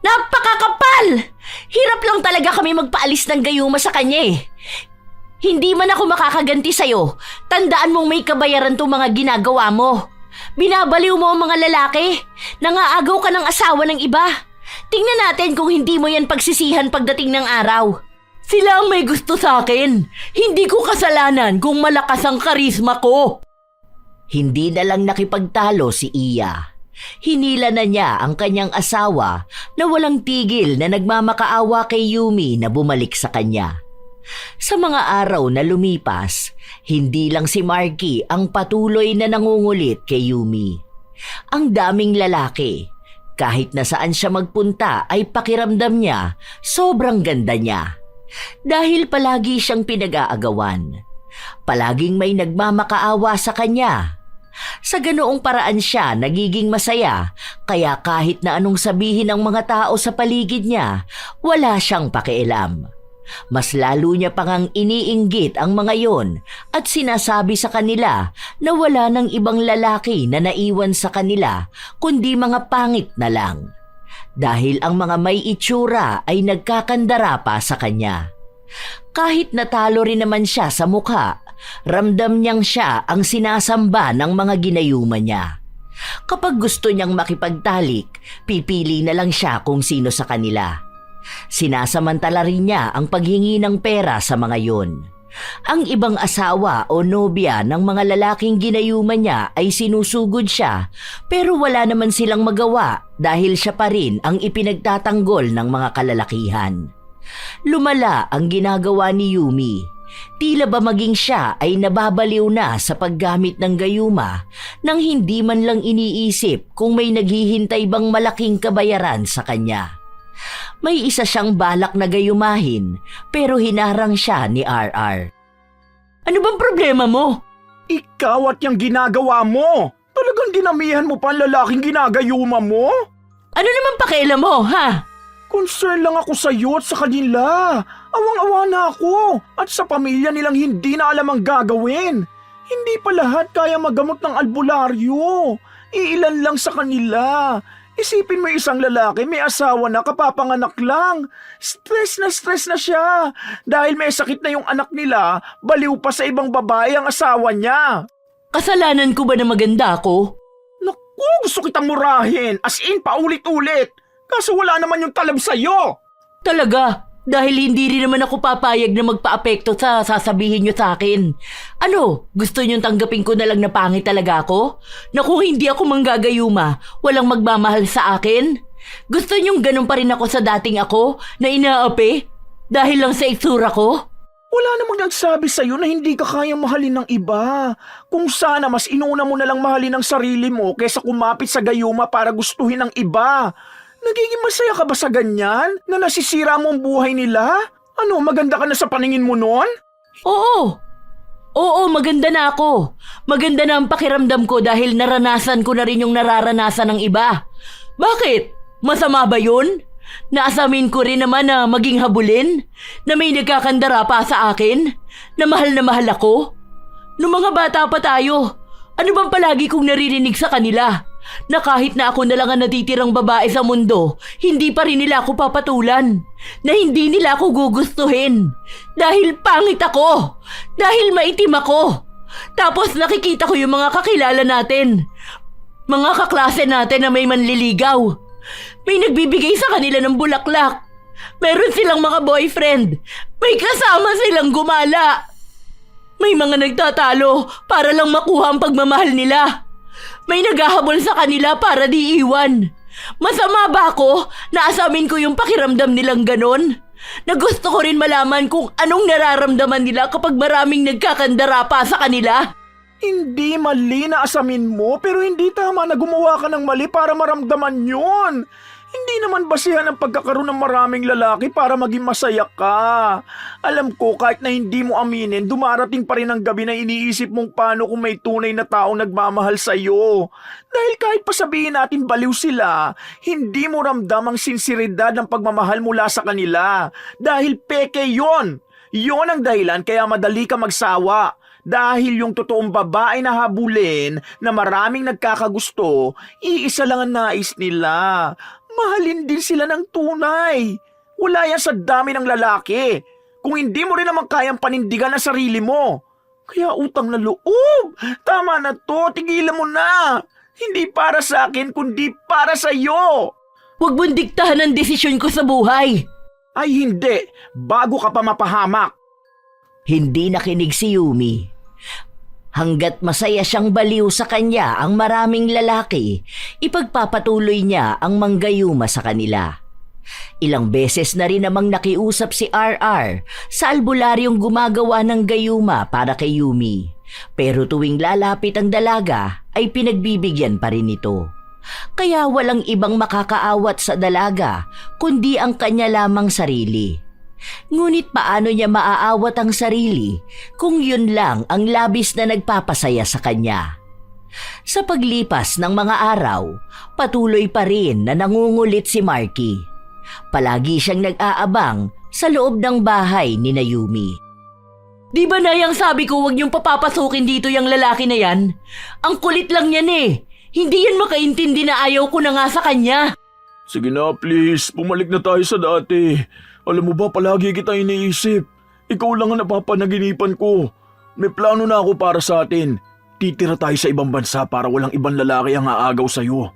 Napakakapal. Hirap lang talaga kami magpaalis ng gayuma sa kanya eh. Hindi man ako makakaganti sa'yo. Tandaan mong may kabayaran tong mga ginagawa mo. Binabaliw mo ang mga lalaki. Nangaagaw ka ng asawa ng iba. Tingnan natin kung hindi mo yan pagsisihan pagdating ng araw. Sila ang may gusto sa akin. Hindi ko kasalanan kung malakas ang karisma ko. Hindi na lang nakipagtalo si Iya. Hinila na niya ang kanyang asawa na walang tigil na nagmamakaawa kay Yumi na bumalik sa kanya. Sa mga araw na lumipas, hindi lang si Marky ang patuloy na nangungulit kay Yumi. Ang daming lalaki. Kahit na saan siya magpunta ay pakiramdam niya sobrang ganda niya. Dahil palagi siyang pinag-aagawan. Palaging may nagmamakaawa sa kanya. Sa ganoong paraan siya nagiging masaya, kaya kahit na anong sabihin ng mga tao sa paligid niya, wala siyang pakialam. Mas lalo niya pang iniinggit ang mga yon at sinasabi sa kanila na wala ng ibang lalaki na naiwan sa kanila kundi mga pangit na lang. Dahil ang mga may itsura ay nagkakandara pa sa kanya. Kahit natalo rin naman siya sa mukha, ramdam niyang siya ang sinasamba ng mga ginayuma niya. Kapag gusto niyang makipagtalik, pipili na lang siya kung sino sa kanila. Sinasamantala rin niya ang paghingi ng pera sa mga yon. Ang ibang asawa o nobya ng mga lalaking ginayuma niya ay sinusugod siya pero wala naman silang magawa dahil siya pa rin ang ipinagtatanggol ng mga kalalakihan. Lumala ang ginagawa ni Yumi. Tila ba maging siya ay nababaliw na sa paggamit ng gayuma nang hindi man lang iniisip kung may naghihintay bang malaking kabayaran sa kanya. May isa siyang balak na gayumahin pero hinarang siya ni RR. Ano bang problema mo? Ikaw at yung ginagawa mo! Talagang dinamihan mo pa ang lalaking ginagayuma mo? Ano naman pakialam mo, ha? Concern lang ako sa iyo at sa kanila. Awang-awa na ako at sa pamilya nilang hindi na alam ang gagawin. Hindi pa lahat kaya magamot ng albularyo. Iilan lang sa kanila. Isipin mo isang lalaki, may asawa na, kapapanganak lang. Stress na siya. Dahil may sakit na yung anak nila, baliw pa sa ibang babae ang asawa niya. Kasalanan ko ba na maganda ako? Naku, gusto kitang murahin. As in, paulit-ulit. Kaso wala naman yung talab sa'yo. Talaga, dahil hindi rin naman ako papayag na magpa-apekto sa sasabihin nyo sa akin. Ano, gusto nyo tanggapin ko na lang na pangit talaga ako? Na kung hindi ako manggagayuma, walang magmamahal sa akin? Gusto nyong ganun pa rin ako sa dating ako na inaapi? Dahil lang sa itsura ko? Wala namang nagsabi sa'yo na hindi ka kayang mahalin ng iba. Kung sana mas inuna mo na lang mahalin ang sarili mo kaysa kumapit sa gayuma para gustuhin ng iba. Nagiging masaya ka ba sa ganyan? Na nasisira mo ang buhay nila? Ano, maganda ka na sa paningin mo nun? Oo, maganda na ako. Maganda na ang pakiramdam ko dahil naranasan ko na rin yung nararanasan ng iba. Bakit? Masama ba yun? Naasamin ko rin naman na maging habulin? Na may nagkakandara pa sa akin? Na mahal ako? Noong mga bata pa tayo, ano bang palagi kong naririnig sa kanila? Na kahit na ako na lang ang natitirang babae sa mundo, hindi pa rin nila ako papatulan. Na hindi nila ako gugustuhin. Dahil pangit ako. Dahil maitim ako. Tapos nakikita ko yung mga kakilala natin. Mga kaklase natin na may manliligaw. May nagbibigay sa kanila ng bulaklak. Meron silang mga boyfriend. May kasama silang gumala. May mga nagtatalo para lang makuha ang pagmamahal nila. May naghahabol sa kanila para di iwan. Masama ba ako na asamin ko yung pakiramdam nilang ganon? Na gusto ko rin malaman kung anong nararamdaman nila kapag maraming nagkakandara pa sa kanila? Hindi mali na asamin mo pero hindi tama na gumawa ka ng mali para maramdaman yun. Hindi naman basihan ang pagkakaroon ng maraming lalaki para maging masaya ka. Alam ko kahit na hindi mo aminin, dumarating pa rin ang gabi na iniisip mong paano kung may tunay na taong nagmamahal sa'yo. Dahil kahit pasabihin natin baliw sila, hindi mo ramdam ang sinseridad ng pagmamahal mula sa kanila. Dahil peke yon. Yon ang dahilan kaya madali ka magsawa. Dahil yung totoong babae na habulin na maraming nagkakagusto, iisa lang ang nais nila. Mahalin din sila ng tunay. Wala yan sa dami ng lalaki. Kung hindi mo rin naman kayang panindigan ang sarili mo. Kaya utang na loob. Tama na to, tigilan mo na. Hindi para sa akin, kundi para sa iyo. Huwag mong diktahan ang desisyon ko sa buhay. Ay hindi, bago ka pa mapahamak. Hindi nakinig si Yumi. Hanggat masaya siyang baliw sa kanya ang maraming lalaki, ipagpapatuloy niya ang manggayuma sa kanila. Ilang beses na rin namang nakiusap si RR sa albularyong gumagawa ng gayuma para kay Yumi. Pero tuwing lalapit ang dalaga ay pinagbibigyan pa rin ito. Kaya walang ibang makakaawat sa dalaga kundi ang kanya lamang sarili. Ngunit paano niya maaawat ang sarili kung yun lang ang labis na nagpapasaya sa kanya? Sa paglipas ng mga araw, patuloy pa rin na nangungulit si Marky. Palagi siyang nag-aabang sa loob ng bahay ni Yumi. Di ba Nay, ang sabi ko huwag niyong papapasukin dito yung lalaki na yan? Ang kulit lang yan eh. Hindi yan makaintindi na ayaw ko na nga sa kanya. Sige na please, bumalik na tayo sa dati. Alam mo ba, palagi kita iniisip. Ikaw lang ang napapanaginipan ko. May plano na ako para sa atin. Titira tayo sa ibang bansa para walang ibang lalaki ang aagaw sa'yo.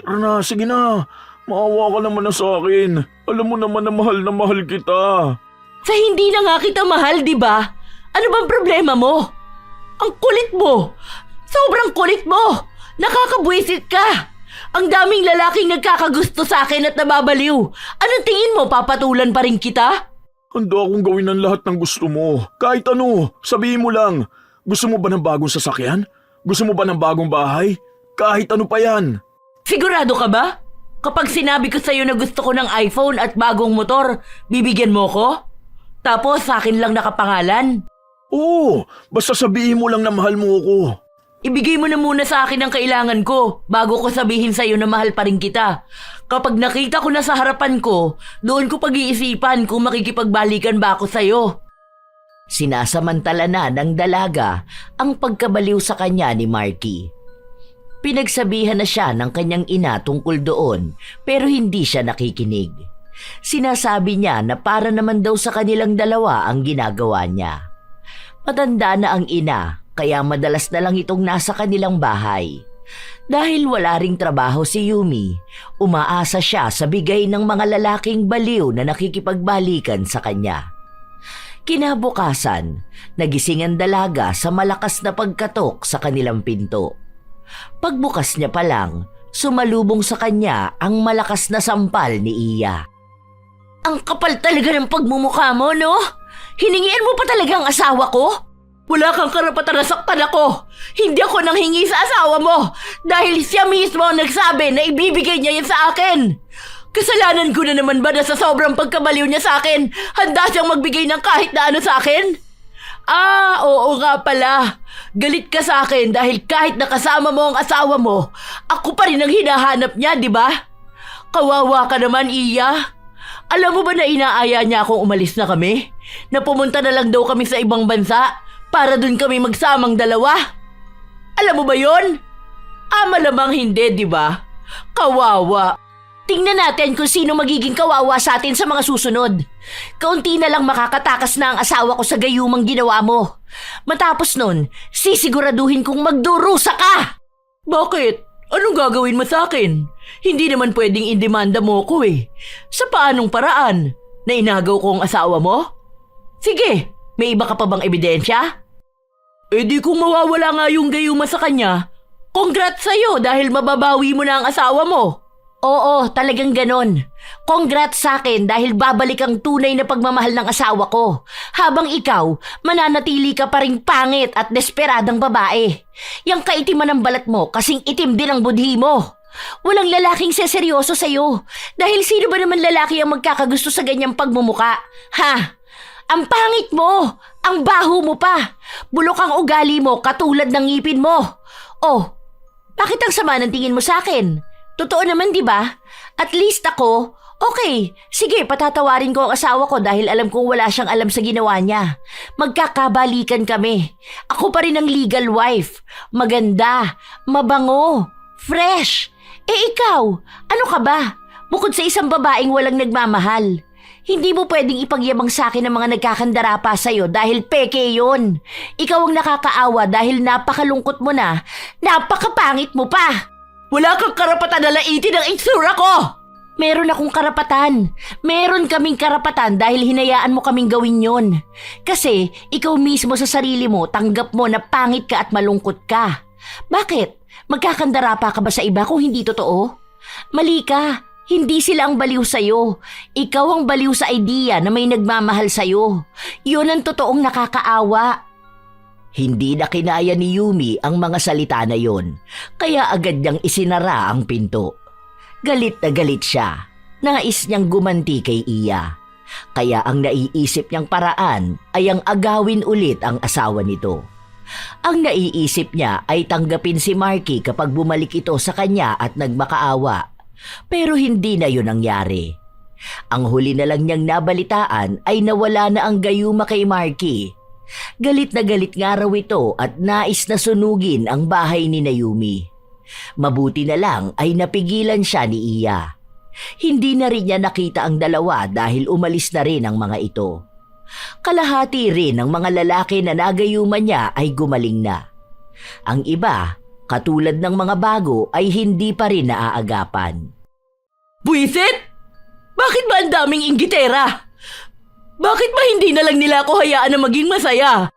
Tara na, sige na. Maawa ka naman na sa akin. Alam mo naman na mahal kita. Sa hindi na nga kita mahal, di ba? Ano bang problema mo? Ang kulit mo! Sobrang kulit mo! Nakakabwisit ka! Ang daming lalaking nagkakagusto sa akin at nababaliw. Anong tingin mo, papatulan pa rin kita? Handa akong gawin ang lahat ng gusto mo. Kahit ano, sabihin mo lang. Gusto mo ba ng bagong sasakyan? Gusto mo ba ng bagong bahay? Kahit ano pa yan. Sigurado ka ba? Kapag sinabi ko sa'yo na gusto ko ng iPhone at bagong motor, bibigyan mo ko? Tapos sa akin lang nakapangalan? Oo, basta sabihin mo lang na mahal mo ako. Ibigay mo na muna sa akin ang kailangan ko bago ko sabihin sa'yo na mahal pa rin kita. Kapag nakita ko na sa harapan ko, doon ko pag-iisipan kung makikipagbalikan ba ako sa'yo. Sinasamantala na ng dalaga ang pagkabaliw sa kanya ni Marky. Pinagsabihan na siya ng kanyang ina tungkol doon pero hindi siya nakikinig. Sinasabi niya na para naman daw sa kanilang dalawa ang ginagawa niya. Matanda na ang ina kaya madalas na lang itong nasa kanilang bahay. Dahil wala ring trabaho si Yumi, umaasa siya sa bigay ng mga lalaking baliw na nakikipagbalikan sa kanya. Kinabukasan, nagising ang dalaga sa malakas na pagkatok sa kanilang pinto. Pagbukas niya pa lang, sumalubong sa kanya ang malakas na sampal ni Iya. Ang kapal talaga ng pagmumukha mo, no? Hiningian mo pa talaga ang asawa ko? Wala kang karapatan na saktan ako. Hindi ako nanghingi sa asawa mo dahil siya mismo ang nagsabi na ibibigay niya yan sa akin. Kasalanan ko na naman ba na sa sobrang pagkabaliw niya sa akin, handa siyang magbigay ng kahit na ano sa akin? Oo nga pala. Galit ka sa akin dahil kahit nakasama mo ang asawa mo, ako pa rin ang hinahanap niya, di ba? Kawawa ka naman, Iya. Alam mo ba na inaaya niya akong umalis na kami? Na pumunta na lang daw kami sa ibang bansa para dun kami magsamang dalawa? Alam mo ba yon? Malamang hindi, di ba? Kawawa. Tingnan natin kung sino magiging kawawa sa atin sa mga susunod. Kaunti na lang makakatakas na ang asawa ko sa gayumang ginawa mo. Matapos nun, sisiguraduhin kong magdurusa ka! Bakit? Anong gagawin mo sa akin? Hindi naman pwedeng indemanda mo ko eh. Sa paanong paraan? Na inagaw ko ang asawa mo? Sige, may iba ka pa bang ebidensya? Di kung mawawala nga yung gayuma sa kanya, congrats sa'yo dahil mababawi mo na ang asawa mo. Oo, talagang ganon. Congrats sa akin dahil babalik ang tunay na pagmamahal ng asawa ko. Habang ikaw, mananatili ka pa ring pangit at desperadang babae. Yang kaitiman ng balat mo kasing itim din ang budhi mo. Walang lalaking seseryoso sa'yo. Dahil sino ba naman lalaki ang magkakagusto sa ganyang pagmumuka? Ha? Ang pangit mo! Ang baho mo pa! Bulok ang ugali mo katulad ng ngipin mo. Oh, bakit ang sama ng tingin mo sa akin? Totoo naman, di ba? At least ako, okay, sige, patatawarin ko ang asawa ko dahil alam kong wala siyang alam sa ginawa niya. Magkakabalikan kami. Ako pa rin ang legal wife. Maganda, mabango, fresh. Ikaw, ano ka ba? Bukod sa isang babaeng walang nagmamahal. Hindi mo pwedeng ipagyabang sa akin ang mga nagkakandara pa sa'yo dahil peke yun. Ikaw ang nakakaawa dahil napakalungkot mo na, napakapangit mo pa. Wala kang karapatan na laitin ang itsura ko! Meron akong karapatan. Meron kaming karapatan dahil hinayaan mo kaming gawin yon. Kasi ikaw mismo sa sarili mo tanggap mo na pangit ka at malungkot ka. Bakit? Magkakandara pa ka ba sa iba kung hindi totoo? Mali ka. Hindi sila ang baliw sa'yo. Ikaw ang baliw sa idea na may nagmamahal sa'yo. Yun ang totoong nakakaawa. Hindi na kinaya ni Yumi ang mga salita na yon, kaya agad niyang isinara ang pinto. Galit na galit siya. Nais niyang gumanti kay Iya. Kaya ang naiisip niyang paraan ay ang agawin ulit ang asawa nito. Ang naiisip niya ay tanggapin si Marky kapag bumalik ito sa kanya at nagmakaawa. Pero hindi na yun nangyari. Ang huli na lang niyang nabalitaan ay nawala na ang gayuma kay Marky. Galit na galit nga raw ito at nais na sunugin ang bahay ni Yumi. Mabuti na lang ay napigilan siya ni Iya. Hindi na rin niya nakita ang dalawa dahil umalis na rin ang mga ito. Kalahati rin ng mga lalaki na nagayuman niya ay gumaling na. Ang iba, katulad ng mga bago, ay hindi pa rin naaagapan. Buisit! Bakit ba ang daming inggitera? Bakit ba hindi na lang nila ako hayaan na maging masaya?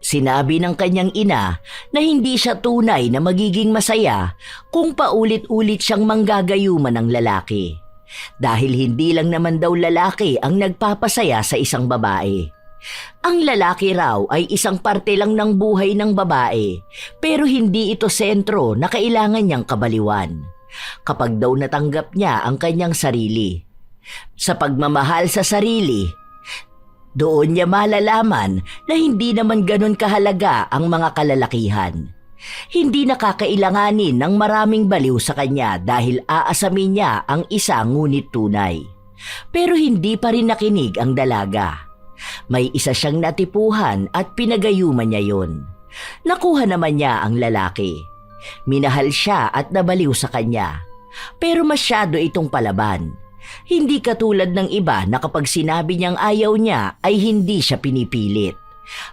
Sinabi ng kanyang ina na hindi siya tunay na magiging masaya kung paulit-ulit siyang manggagayuman ng lalaki. Dahil hindi lang naman daw lalaki ang nagpapasaya sa isang babae. Ang lalaki raw ay isang parte lang ng buhay ng babae, pero hindi ito sentro na kailangan niyang kabaliwan. Kapag daw natanggap niya ang kanyang sarili. Sa pagmamahal sa sarili, doon niya malalaman na hindi naman ganon kahalaga ang mga kalalakihan. Hindi nakakailanganin ng maraming baliw sa kanya dahil aasamin niya ang isa ngunit tunay. Pero hindi pa rin nakinig ang dalaga. May isa siyang natipuhan at pinagayuman niya yon. Nakuha naman niya ang lalaki. Minahal siya at nabaliw sa kanya. Pero masyado itong palaban. Hindi katulad ng iba na kapag sinabi niyang ayaw niya ay hindi siya pinipilit.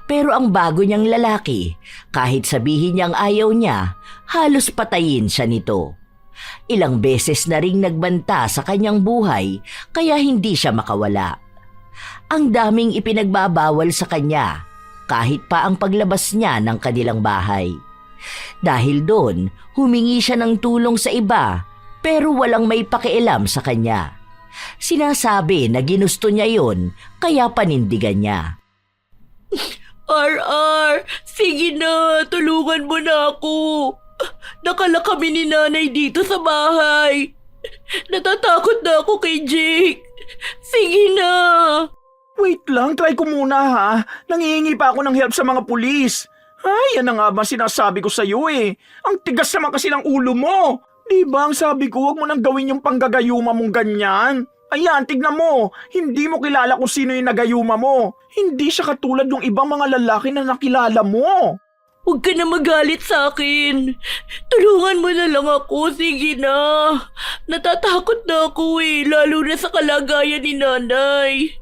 Pero ang bago niyang lalaki, kahit sabihin niyang ayaw niya, halos patayin siya nito. Ilang beses na ring nagbanta sa kanyang buhay kaya hindi siya makawala. Ang daming ipinagbabawal sa kanya, kahit pa ang paglabas niya ng kanilang bahay. Dahil doon, humingi siya ng tulong sa iba pero walang may pakialam sa kanya. Sinasabi na ginusto niya yon kaya panindigan niya. RR, sige na, tulungan mo na ako. Nakala kami ni nanay dito sa bahay. Natatakot na ako kay Jake. Sige na. Wait lang, try ko muna ha. Nangihingi pa ako ng help sa mga pulis. Ay, yan na nga ba sinasabi ko sa'yo eh. Ang tigas naman kasi ng ulo mo. Di ba ang sabi ko, huwag mo nang gawin yung panggagayuma mong ganyan? Ayan, tignan mo. Hindi mo kilala kung sino yung nagayuma mo. Hindi siya katulad ng ibang mga lalaki na nakilala mo. Huwag ka na magalit sa akin. Tulungan mo na lang ako, sige na. Natatakot na ako eh, lalo na sa kalagayan ni nanay.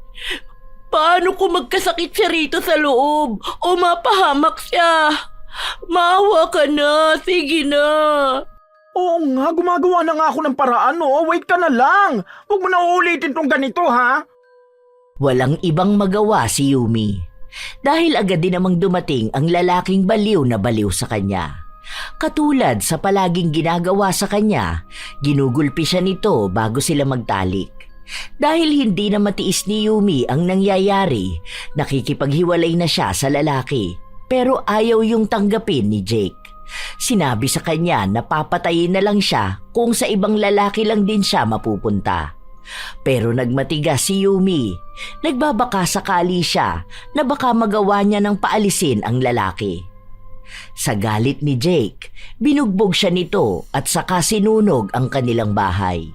Paano kung magkasakit siya rito sa loob o mapahamak siya? Maawa ka na, sige na. Oo nga, gumagawa na nga ako ng paraan no. Wait ka na lang. Huwag mo na uulitin tong ganito ha. Walang ibang magawa si Yumi. Dahil agad din namang dumating ang lalaking baliw na baliw sa kanya. Katulad sa palaging ginagawa sa kanya, ginugulpi siya nito bago sila magtalik. Dahil hindi na matiis ni Yumi ang nangyayari, nakikipaghiwalay na siya sa lalaki. Pero ayaw yung tanggapin ni Jake. Sinabi sa kanya na papatayin na lang siya kung sa ibang lalaki lang din siya mapupunta. Pero nagmatigas si Yumi. Nagbabaka sakali siya na baka magawa niya ng paalisin ang lalaki. Sa galit ni Jake, binugbog siya nito at saka sinunog ang kanilang bahay.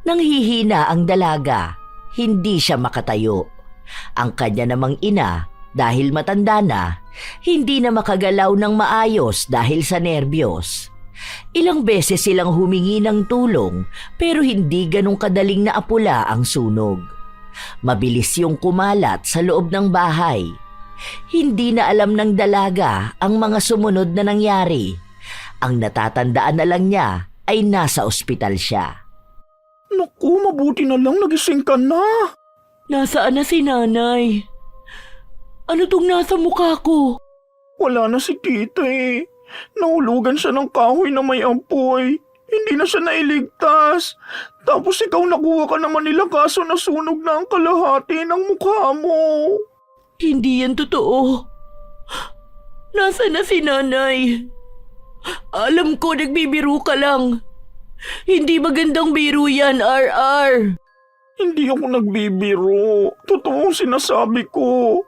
Nanghihina ang dalaga, hindi siya makatayo. Ang kanya namang ina, dahil matanda na, hindi na makagalaw ng maayos dahil sa nerbiyos. Ilang beses silang humingi ng tulong pero hindi ganong kadaling naapula ang sunog. Mabilis yung kumalat sa loob ng bahay. Hindi na alam ng dalaga ang mga sumunod na nangyari. Ang natatandaan na lang niya ay nasa ospital siya. Naku, mabuti na lang nagising ka na. Nasaan na si nanay? Ano tong nasa mukha ko? Wala na si tita eh. Nahulugan siya ng kahoy na may apoy. Hindi na siya nailigtas. Tapos ikaw nakuha ka naman nila kaso nasunog na ang kalahati ng mukha mo. Hindi yan totoo. Nasaan na si nanay? Alam ko nagbibiro ka lang. Hindi magandang biro yan, RR. Hindi ako nagbibiro. Totoo ang sinasabi ko.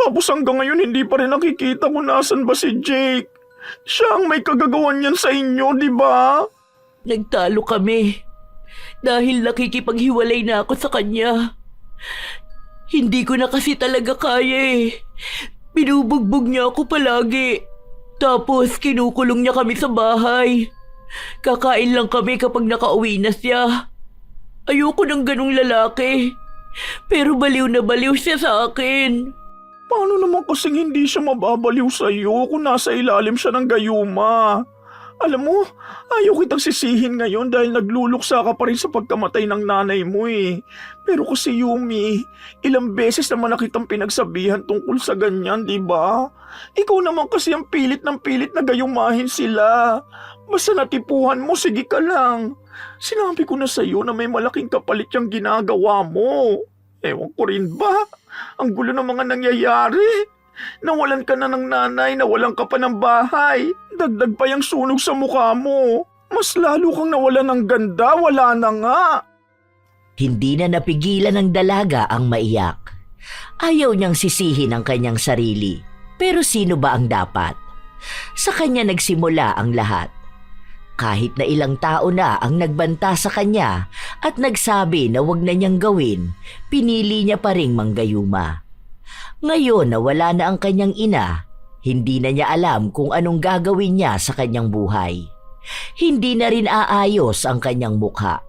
Tapos hanggang ngayon hindi pa rin nakikita kung nasan ba si Jake. Siya ang may kagagawan niyan sa inyo, di ba? Nagtalo kami. Dahil nakikipaghiwalay na ako sa kanya. Hindi ko na kasi talaga kaya eh. Binubugbog niya ako palagi. Tapos kinukulong niya kami sa bahay. Kakain lang kami kapag nakauwi na siya. Ayoko ng ganung lalaki. Pero baliw na baliw siya sa akin. Paano naman kasing hindi siya mababaliw sa'yo kung nasa ilalim siya ng gayuma? Alam mo, ayaw kitang sisihin ngayon dahil nagluluksa ka pa rin sa pagkamatay ng nanay mo eh. Pero kasi Yumi, ilang beses naman na kitang pinagsabihan tungkol sa ganyan, di ba? Ikaw naman kasi ang pilit ng pilit na gayumahin sila. Basta natipuhan mo, sige ka lang. Sinabi ko na sa'yo na may malaking kapalit yung ginagawa mo. Ewan ko rin ba? Ang gulo ng mga nangyayari. Nawalan ka na ng nanay, nawalan ka pa ng bahay. Dagdag pa yung sunog sa mukha mo. Mas lalo kang nawalan ng ganda, wala na nga. Hindi na napigilan ng dalaga ang maiyak. Ayaw niyang sisihin ang kanyang sarili. Pero sino ba ang dapat? Sa kanya nagsimula ang lahat. Kahit na ilang tao na ang nagbanta sa kanya at nagsabi na wag na niyang gawin, pinili niya pa ring manggayuma. Ngayon na wala na ang kanyang ina, hindi na niya alam kung anong gagawin niya sa kanyang buhay. Hindi na rin aayos ang kanyang mukha.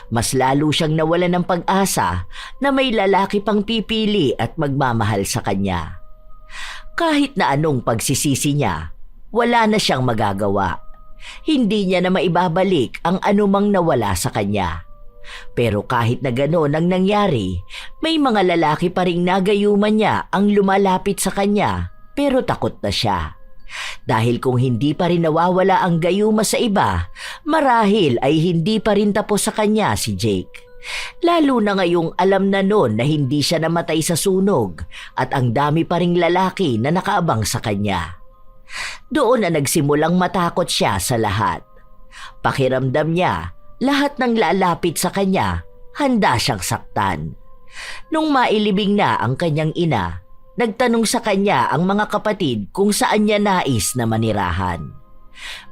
Mas lalo siyang nawalan ng pag-asa na may lalaki pang pipili at magmamahal sa kanya. Kahit na anong pagsisisi niya, wala na siyang magagawa. Hindi niya na maibabalik ang anumang nawala sa kanya. Pero kahit na gano'n ang nangyari, may mga lalaki pa ring nagayuman niya ang lumalapit sa kanya pero takot na siya. Dahil kung hindi pa rin nawawala ang gayuma sa iba, marahil ay hindi pa rin tapos sa kanya si Jake. Lalo na ngayong alam na noon na hindi siya namatay sa sunog at ang dami pa ring lalaki na nakaabang sa kanya. Doon na nagsimulang matakot siya sa lahat. Pakiramdam niya, lahat ng lalapit sa kanya, handa siyang saktan. Nung mailibing na ang kanyang ina, nagtanong sa kanya ang mga kapatid kung saan niya nais na manirahan.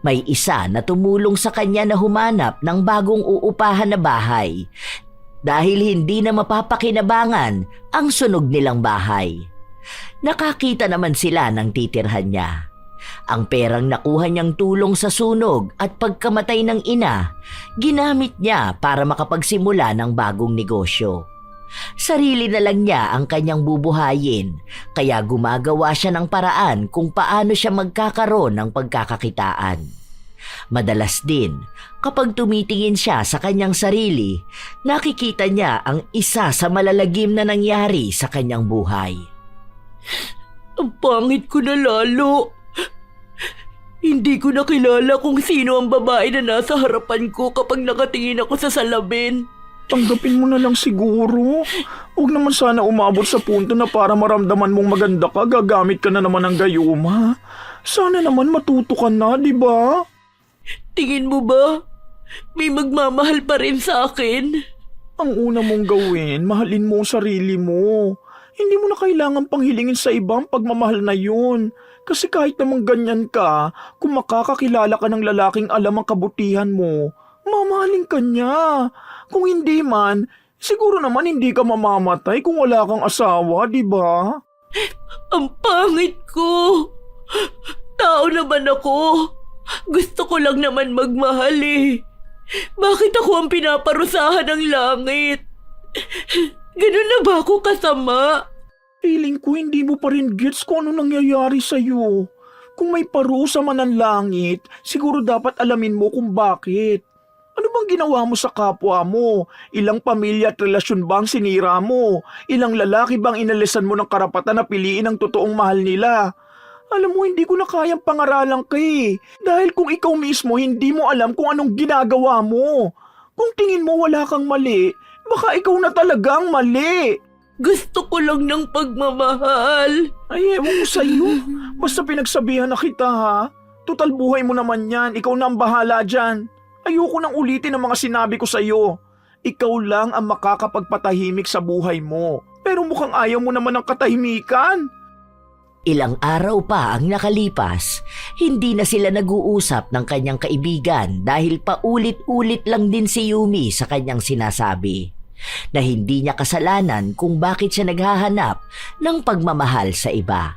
May isa na tumulong sa kanya na humanap ng bagong uupahan na bahay dahil hindi na mapapakinabangan ang sunog nilang bahay. Nakakita naman sila ng titirhan niya. Ang perang nakuha niyang tulong sa sunog at pagkamatay ng ina, ginamit niya para makapagsimula ng bagong negosyo. Sarili na lang niya ang kanyang bubuhayin, kaya gumagawa siya ng paraan kung paano siya magkakaroon ng pagkakakitaan. Madalas din, kapag tumitingin siya sa kanyang sarili, nakikita niya ang isa sa malalagim na nangyari sa kanyang buhay. Ang pangit ko na lalo. Hindi ko na kilala kung sino ang babae na nasa harapan ko kapag nakatingin ako sa salamin. Tanggapin mo na lang siguro. Huwag naman sana umabot sa punto na para maramdaman mong maganda ka, gagamit ka na naman ng gayuma. Sana naman matuto ka na, di ba? Tingin mo ba? May magmamahal pa rin sa akin? Ang una mong gawin, mahalin mo ang sarili mo. Hindi mo na kailangan panghilingin sa ibang pagmamahal na yun. Kasi kahit namang ganyan ka, kung makakakilala ka ng lalaking alam ang kabutihan mo, mamahalin ka niya. Kung hindi man, siguro naman hindi ka mamamatay kung wala kang asawa, di ba? Ang pangit ko! Tao naman ako! Gusto ko lang naman magmahal eh. Bakit ako ang pinaparusahan ng langit? Ganun na ba ako kasama? Feeling ko hindi mo pa rin gets kung ano nangyayari sa'yo. Kung may parusa man ang langit, siguro dapat alamin mo kung bakit. Ano bang ginawa mo sa kapwa mo? Ilang pamilya at relasyon bang sinira mo? Ilang lalaki bang inalisan mo ng karapatan na piliin ang totoong mahal nila? Alam mo, hindi ko na kayang pangaralan ka eh. Dahil kung ikaw mismo hindi mo alam kung anong ginagawa mo. Kung tingin mo wala kang mali, baka ikaw na talagang mali. Gusto ko lang ng pagmamahal. Ay, ewan ko sa'yo. Basta pinagsabihan na kita ha. Total buhay mo naman yan. Ikaw na ang bahala dyan. Ayoko nang ulitin ang mga sinabi ko sa'yo. Ikaw lang ang makakapagpatahimik sa buhay mo. Pero mukhang ayaw mo naman ng katahimikan. Ilang araw pa ang nakalipas, hindi na sila nag-uusap ng kanyang kaibigan dahil paulit-ulit lang din si Yumi sa kanyang sinasabi na hindi niya kasalanan kung bakit siya naghahanap ng pagmamahal sa iba.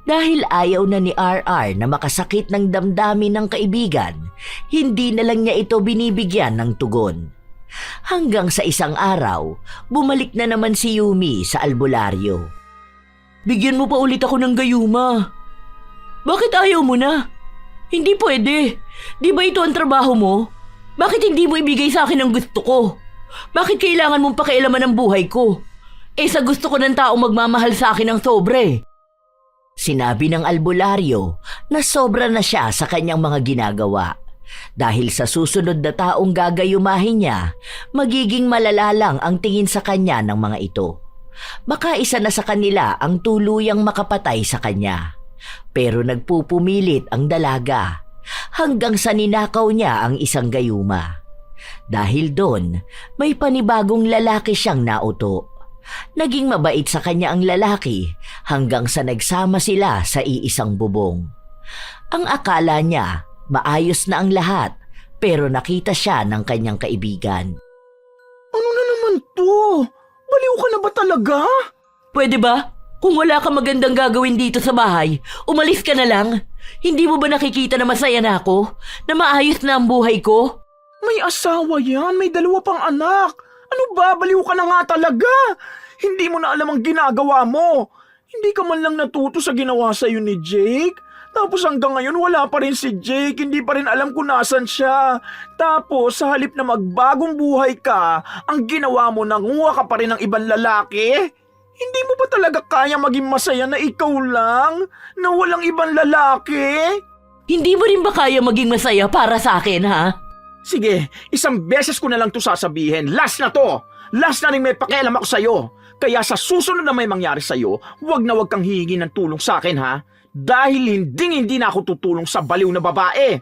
Dahil ayaw na ni RR na makasakit ng damdamin ng kaibigan, hindi na lang niya ito binibigyan ng tugon. Hanggang sa isang araw, bumalik na naman si Yumi sa albularyo. Bigyan mo pa ulit ako ng gayuma. Bakit ayaw mo na? Hindi pwede. Di ba ito ang trabaho mo? Bakit hindi mo ibigay sa akin ang gusto ko? Bakit kailangan mong pakialaman ang buhay ko? Sa gusto ko ng taong magmamahal sa akin ng sobre. Sinabi ng albularyo na sobra na siya sa kanyang mga ginagawa. Dahil sa susunod na taong gagayumahin niya, magiging malala lang ang tingin sa kanya ng mga ito. Baka isa na sa kanila ang tuluyang makapatay sa kanya. Pero nagpupumilit ang dalaga hanggang sa ninakaw niya ang isang gayuma. Dahil doon, may panibagong lalaki siyang nauto. Naging mabait sa kanya ang lalaki hanggang sa nagsama sila sa iisang bubong. Ang akala niya, maayos na ang lahat, pero nakita siya ng kanyang kaibigan. Ano na naman to? Baliw ka na ba talaga? Pwede ba? Kung wala ka magandang gagawin dito sa bahay, umalis ka na lang. Hindi mo ba nakikita na masaya na ako? Na maayos na ang buhay ko? May asawa yan, may 2 pang anak. Ano ba, baliw ka na nga talaga. Hindi mo na alam ang ginagawa mo. Hindi ka man lang natuto sa ginawa sa'yo ni Jake. Tapos hanggang ngayon wala pa rin si Jake, hindi pa rin alam kung nasan siya. Tapos sa halip na magbagong buhay ka, ang ginawa mo nanguha ka pa rin ng ibang lalaki? Hindi mo ba talaga kaya maging masaya na ikaw lang? Na walang ibang lalaki? Hindi mo rin ba kaya maging masaya para sa akin, ha? Sige, isang beses ko na lang to sasabihin. Last na to! Last na rin may pakialam ako sa'yo. Kaya sa susunod na may mangyari sa'yo, wag na wag kang hihingi ng tulong sa akin, ha? Dahil hindi na ako tutulong sa baliw na babae.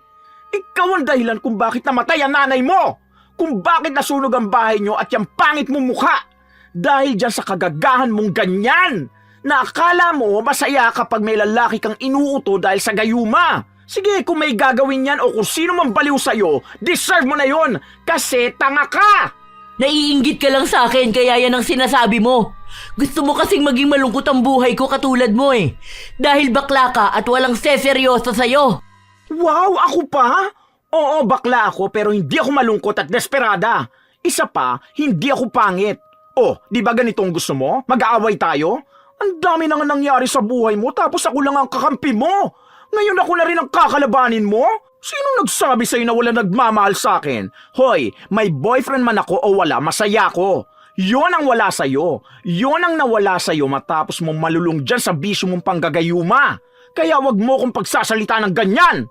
Ikaw ang dahilan kung bakit namatay ang nanay mo. Kung bakit nasunog ang bahay nyo at yung pangit mong mukha. Dahil dyan sa kagagahan mong ganyan. Na akala mo masaya kapag may lalaki kang inuuto dahil sa gayuma. Sige, kung may gagawin yan o kung sino man baliw sa'yo, deserve mo na yon kasi tanga ka. Naiinggit ka lang sa akin kaya yan ang sinasabi mo. Gusto mo kasing maging malungkot ang buhay ko katulad mo eh. Dahil bakla ka at walang seseryoso sa'yo. Wow, ako pa? Oo, bakla ako pero hindi ako malungkot at desperada. Isa pa, hindi ako pangit. Oh, di ba ganitong gusto mo? Mag-aaway tayo? Ang dami na nga nangyari sa buhay mo tapos ako lang ang kakampi mo. Ngayon ako na rin ang kakalabanin mo? Sino nagsabi sa'yo na wala nagmamahal sa akin? Hoy, may boyfriend man ako o wala, masaya ko. Yon ang wala sa'yo. Yon ang nawala sa'yo matapos mong malulung dyan sa bisyo mong panggagayuma. Kaya wag mo kong pagsasalita ng ganyan.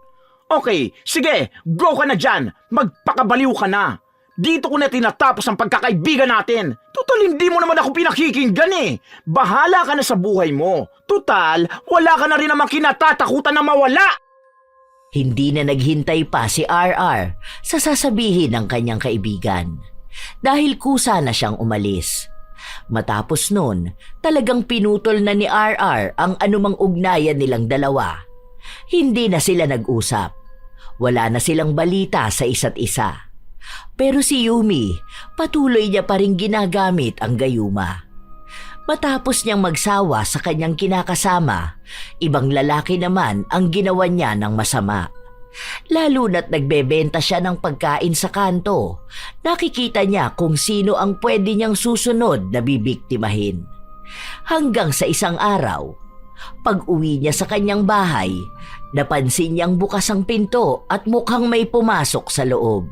Okay, sige, go ka na dyan. Magpakabaliw ka na. Dito ko na tinatapos ang pagkakaibigan natin. Total, hindi mo naman ako pinakikinggan eh. Bahala ka na sa buhay mo. Total, wala ka na rin naman kinatatakutan na mawala. Hindi na naghintay pa si RR sa sasabihin ng kanyang kaibigan. Dahil kusa na siyang umalis. Matapos nun, talagang pinutol na ni RR ang anumang ugnayan nilang dalawa. Hindi na sila nag-usap. Wala na silang balita sa isa't isa. Pero si Yumi, patuloy niya pa rin ginagamit ang gayuma. Matapos niyang magsawa sa kanyang kinakasama, ibang lalaki naman ang ginawa niya ng masama. Lalo na't nagbebenta siya ng pagkain sa kanto, nakikita niya kung sino ang pwede niyang susunod na bibiktimahin. Hanggang sa isang araw, pag-uwi niya sa kanyang bahay, napansin niyang bukas ang pinto at mukhang may pumasok sa loob.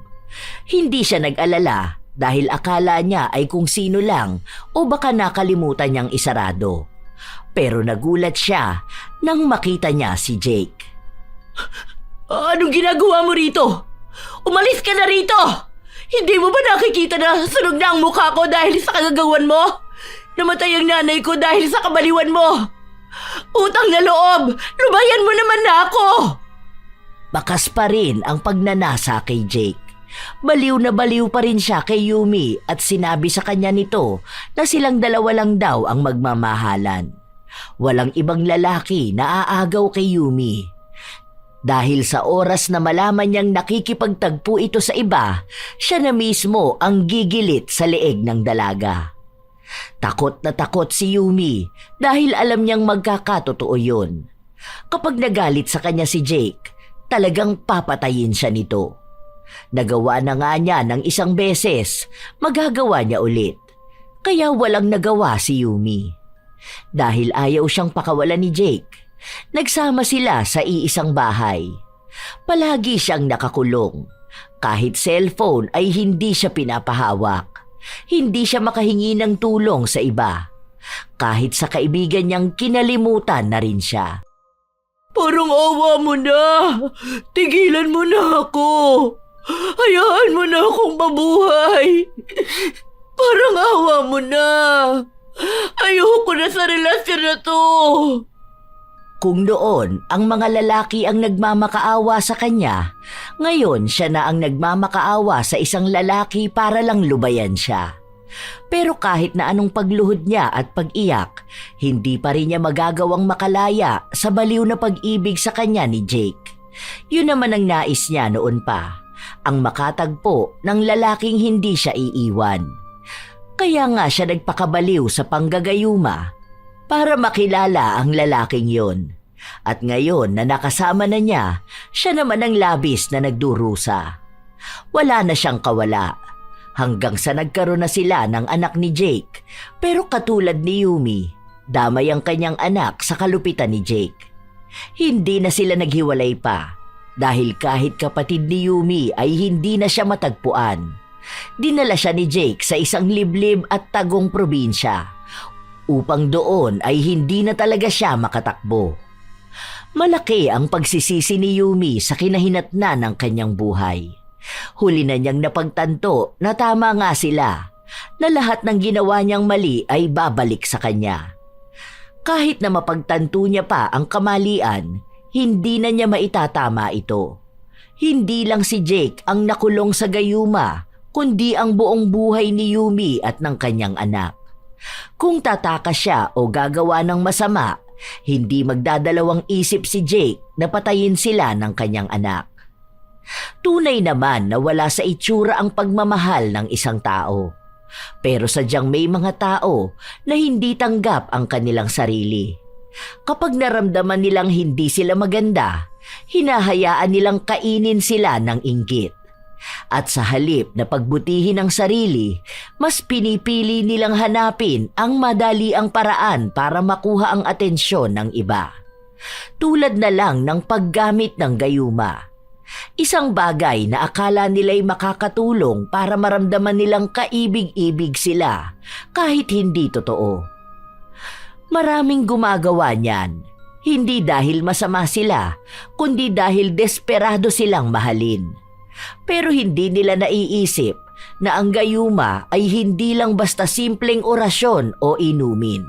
Hindi siya nag-alala dahil akala niya ay kung sino lang o baka nakalimutan niyang isarado. Pero nagulat siya nang makita niya si Jake. Anong ginagawa mo rito? Umalis ka na rito! Hindi mo ba nakikita na sunog na ang mukha ko dahil sa kagagawan mo? Namatay ang nanay ko dahil sa kabaliwan mo! Utang na loob! Lubayan mo naman na ako! Bakas pa rin ang pagnanasa kay Jake. Baliw na baliw pa rin siya kay Yumi at sinabi sa kanya nito na silang dalawa lang daw ang magmamahalan. Walang ibang lalaki na aagaw kay Yumi. Dahil sa oras na malaman niyang nakikipagtagpo ito sa iba, siya na mismo ang gigilit sa leeg ng dalaga. Takot na takot si Yumi dahil alam niyang magkakatotoo yun. Kapag nagalit sa kanya si Jake, talagang papatayin siya nito. Nagawa na nga niya ng isang beses, magagawa niya ulit. Kaya walang nagawa si Yumi. Dahil ayaw siyang pakawalan ni Jake, nagsama sila sa iisang bahay. Palagi siyang nakakulong. Kahit cellphone ay hindi siya pinapahawak. Hindi siya makahingi ng tulong sa iba. Kahit sa kaibigan niyang kinalimutan na rin siya. Parang awa mo na. Tigilan mo na ako. Hayaan mo na akong mabuhay. Parang awa mo na. Ayoko na sa relasyon na to. Kung noon ang mga lalaki ang nagmamakaawa sa kanya, ngayon siya na ang nagmamakaawa sa isang lalaki para lang lubayan siya. Pero kahit na anong pagluhod niya at pag-iyak, hindi pa rin niya magagawang makalaya sa baliw na pag-ibig sa kanya ni Jake. Yun naman ang nais niya noon pa, ang makatagpo ng lalaking hindi siya iiwan. Kaya nga siya nagpakabaliw sa panggagayuma para makilala ang lalaking yon. At ngayon na nakasama na niya, siya naman ang labis na nagdurusa. Wala na siyang kawala. Hanggang sa nagkaroon na sila ng anak ni Jake. Pero katulad ni Yumi, damay ang kanyang anak sa kalupitan ni Jake. Hindi na sila naghiwalay pa. Dahil kahit kapatid ni Yumi ay hindi na siya matagpuan. Dinala siya ni Jake sa isang liblib at tagong probinsya. Upang doon ay hindi na talaga siya makatakbo. Malaki ang pagsisisi ni Yumi sa kinahinatnan ng kanyang buhay. Huli na niyang napagtanto na tama nga sila, na lahat ng ginawa niyang mali ay babalik sa kanya. Kahit na mapagtanto niya pa ang kamalian, hindi na niya maitatama ito. Hindi lang si Jake ang nakulong sa gayuma, kundi ang buong buhay ni Yumi at ng kanyang anak. Kung tataka siya o gagawa ng masama, hindi magdadalawang isip si Jake na patayin sila ng kanyang anak. Tunay naman na wala sa itsura ang pagmamahal ng isang tao. Pero sadyang may mga tao na hindi tanggap ang kanilang sarili. Kapag naramdaman nilang hindi sila maganda, hinahayaan nilang kainin sila ng inggit. At sa halip na pagbutihin ang sarili, mas pinipili nilang hanapin ang madali ang paraan para makuha ang atensyon ng iba. Tulad na lang ng paggamit ng gayuma. Isang bagay na akala nila'y makakatulong para maramdaman nilang kaibig-ibig sila kahit hindi totoo. Maraming gumagawa niyan, hindi dahil masama sila, kundi dahil desperado silang mahalin. Pero hindi nila naiisip na ang gayuma ay hindi lang basta simpleng orasyon o inumin.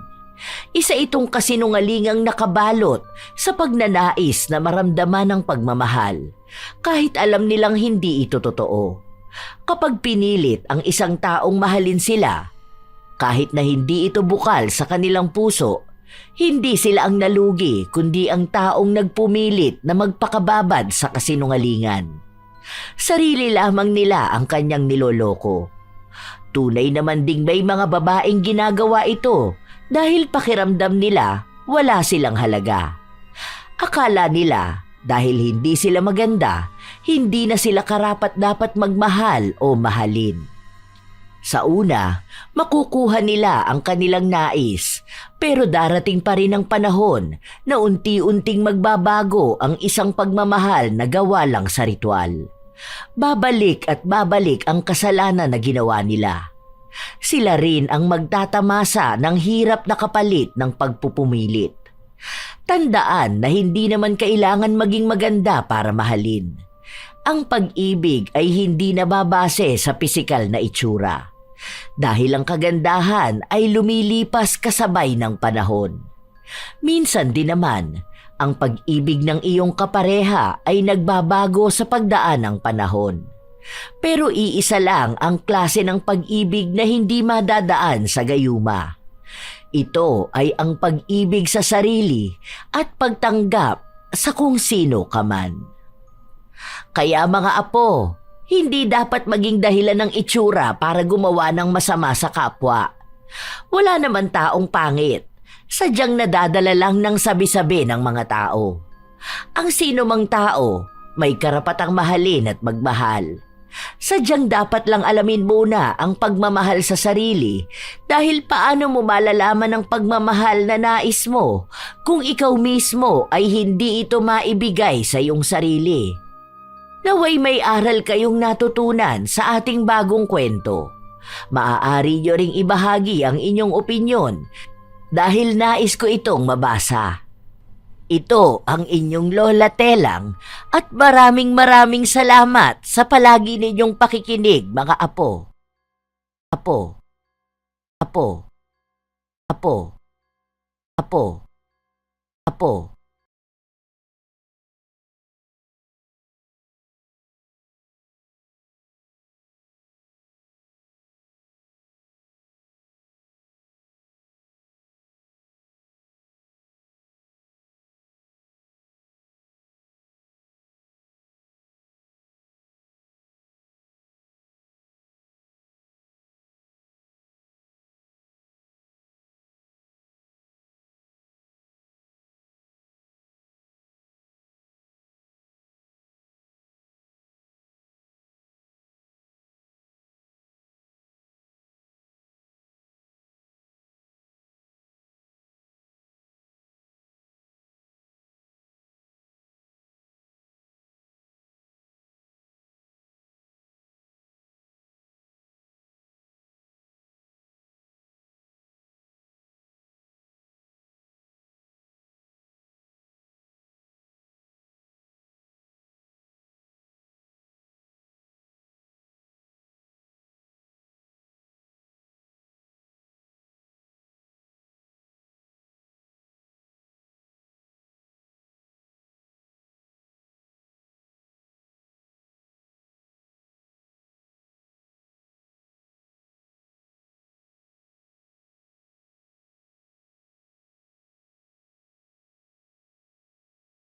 Isa itong kasinungalingang nakabalot sa pagnanais na maramdaman ng pagmamahal, kahit alam nilang hindi ito totoo. Kapag pinilit ang isang taong mahalin sila, kahit na hindi ito bukal sa kanilang puso, hindi sila ang nalugi kundi ang taong nagpumilit na magpakababad sa kasinungalingan. Sarili lamang nila ang kanyang niloloko. Tunay naman ding may mga babaeng ginagawa ito dahil pakiramdam nila wala silang halaga. Akala nila dahil hindi sila maganda, hindi na sila karapat-dapat magmahal o mahalin. Sa una, makukuha nila ang kanilang nais, pero darating pa rin ang panahon na unti-unting magbabago ang isang pagmamahal na gawa lang sa ritual. Babalik at babalik ang kasalanan na ginawa nila. Sila rin ang magtatamasa ng hirap na kapalit ng pagpupumilit. Tandaan na hindi naman kailangan maging maganda para mahalin. Ang pag-ibig ay hindi nababase sa pisikal na itsura. Dahil ang kagandahan ay lumilipas kasabay ng panahon. Minsan din naman, ang pag-ibig ng iyong kapareha ay nagbabago sa pagdaan ng panahon. Pero iisa lang ang klase ng pag-ibig na hindi madadaan sa gayuma. Ito ay ang pag-ibig sa sarili at pagtanggap sa kung sino ka man. Kaya mga apo, hindi dapat maging dahilan ng itsura para gumawa ng masama sa kapwa. Wala naman taong pangit, sadyang nadadala lang ng sabi-sabi ng mga tao. Ang sino mang tao, may karapatang mahalin at magmahal. Sadyang dapat lang alamin muna ang pagmamahal sa sarili dahil paano mo malalaman ang pagmamahal na nais mo kung ikaw mismo ay hindi ito maibigay sa iyong sarili. Naway may aral kayong natutunan sa ating bagong kwento. Maaari nyo ring ibahagi ang inyong opinyon dahil nais ko itong mabasa. Ito ang inyong Lola Telang at maraming salamat sa palagi ninyong pakikinig mga apo. Apo. Apo. Apo. Apo. Apo.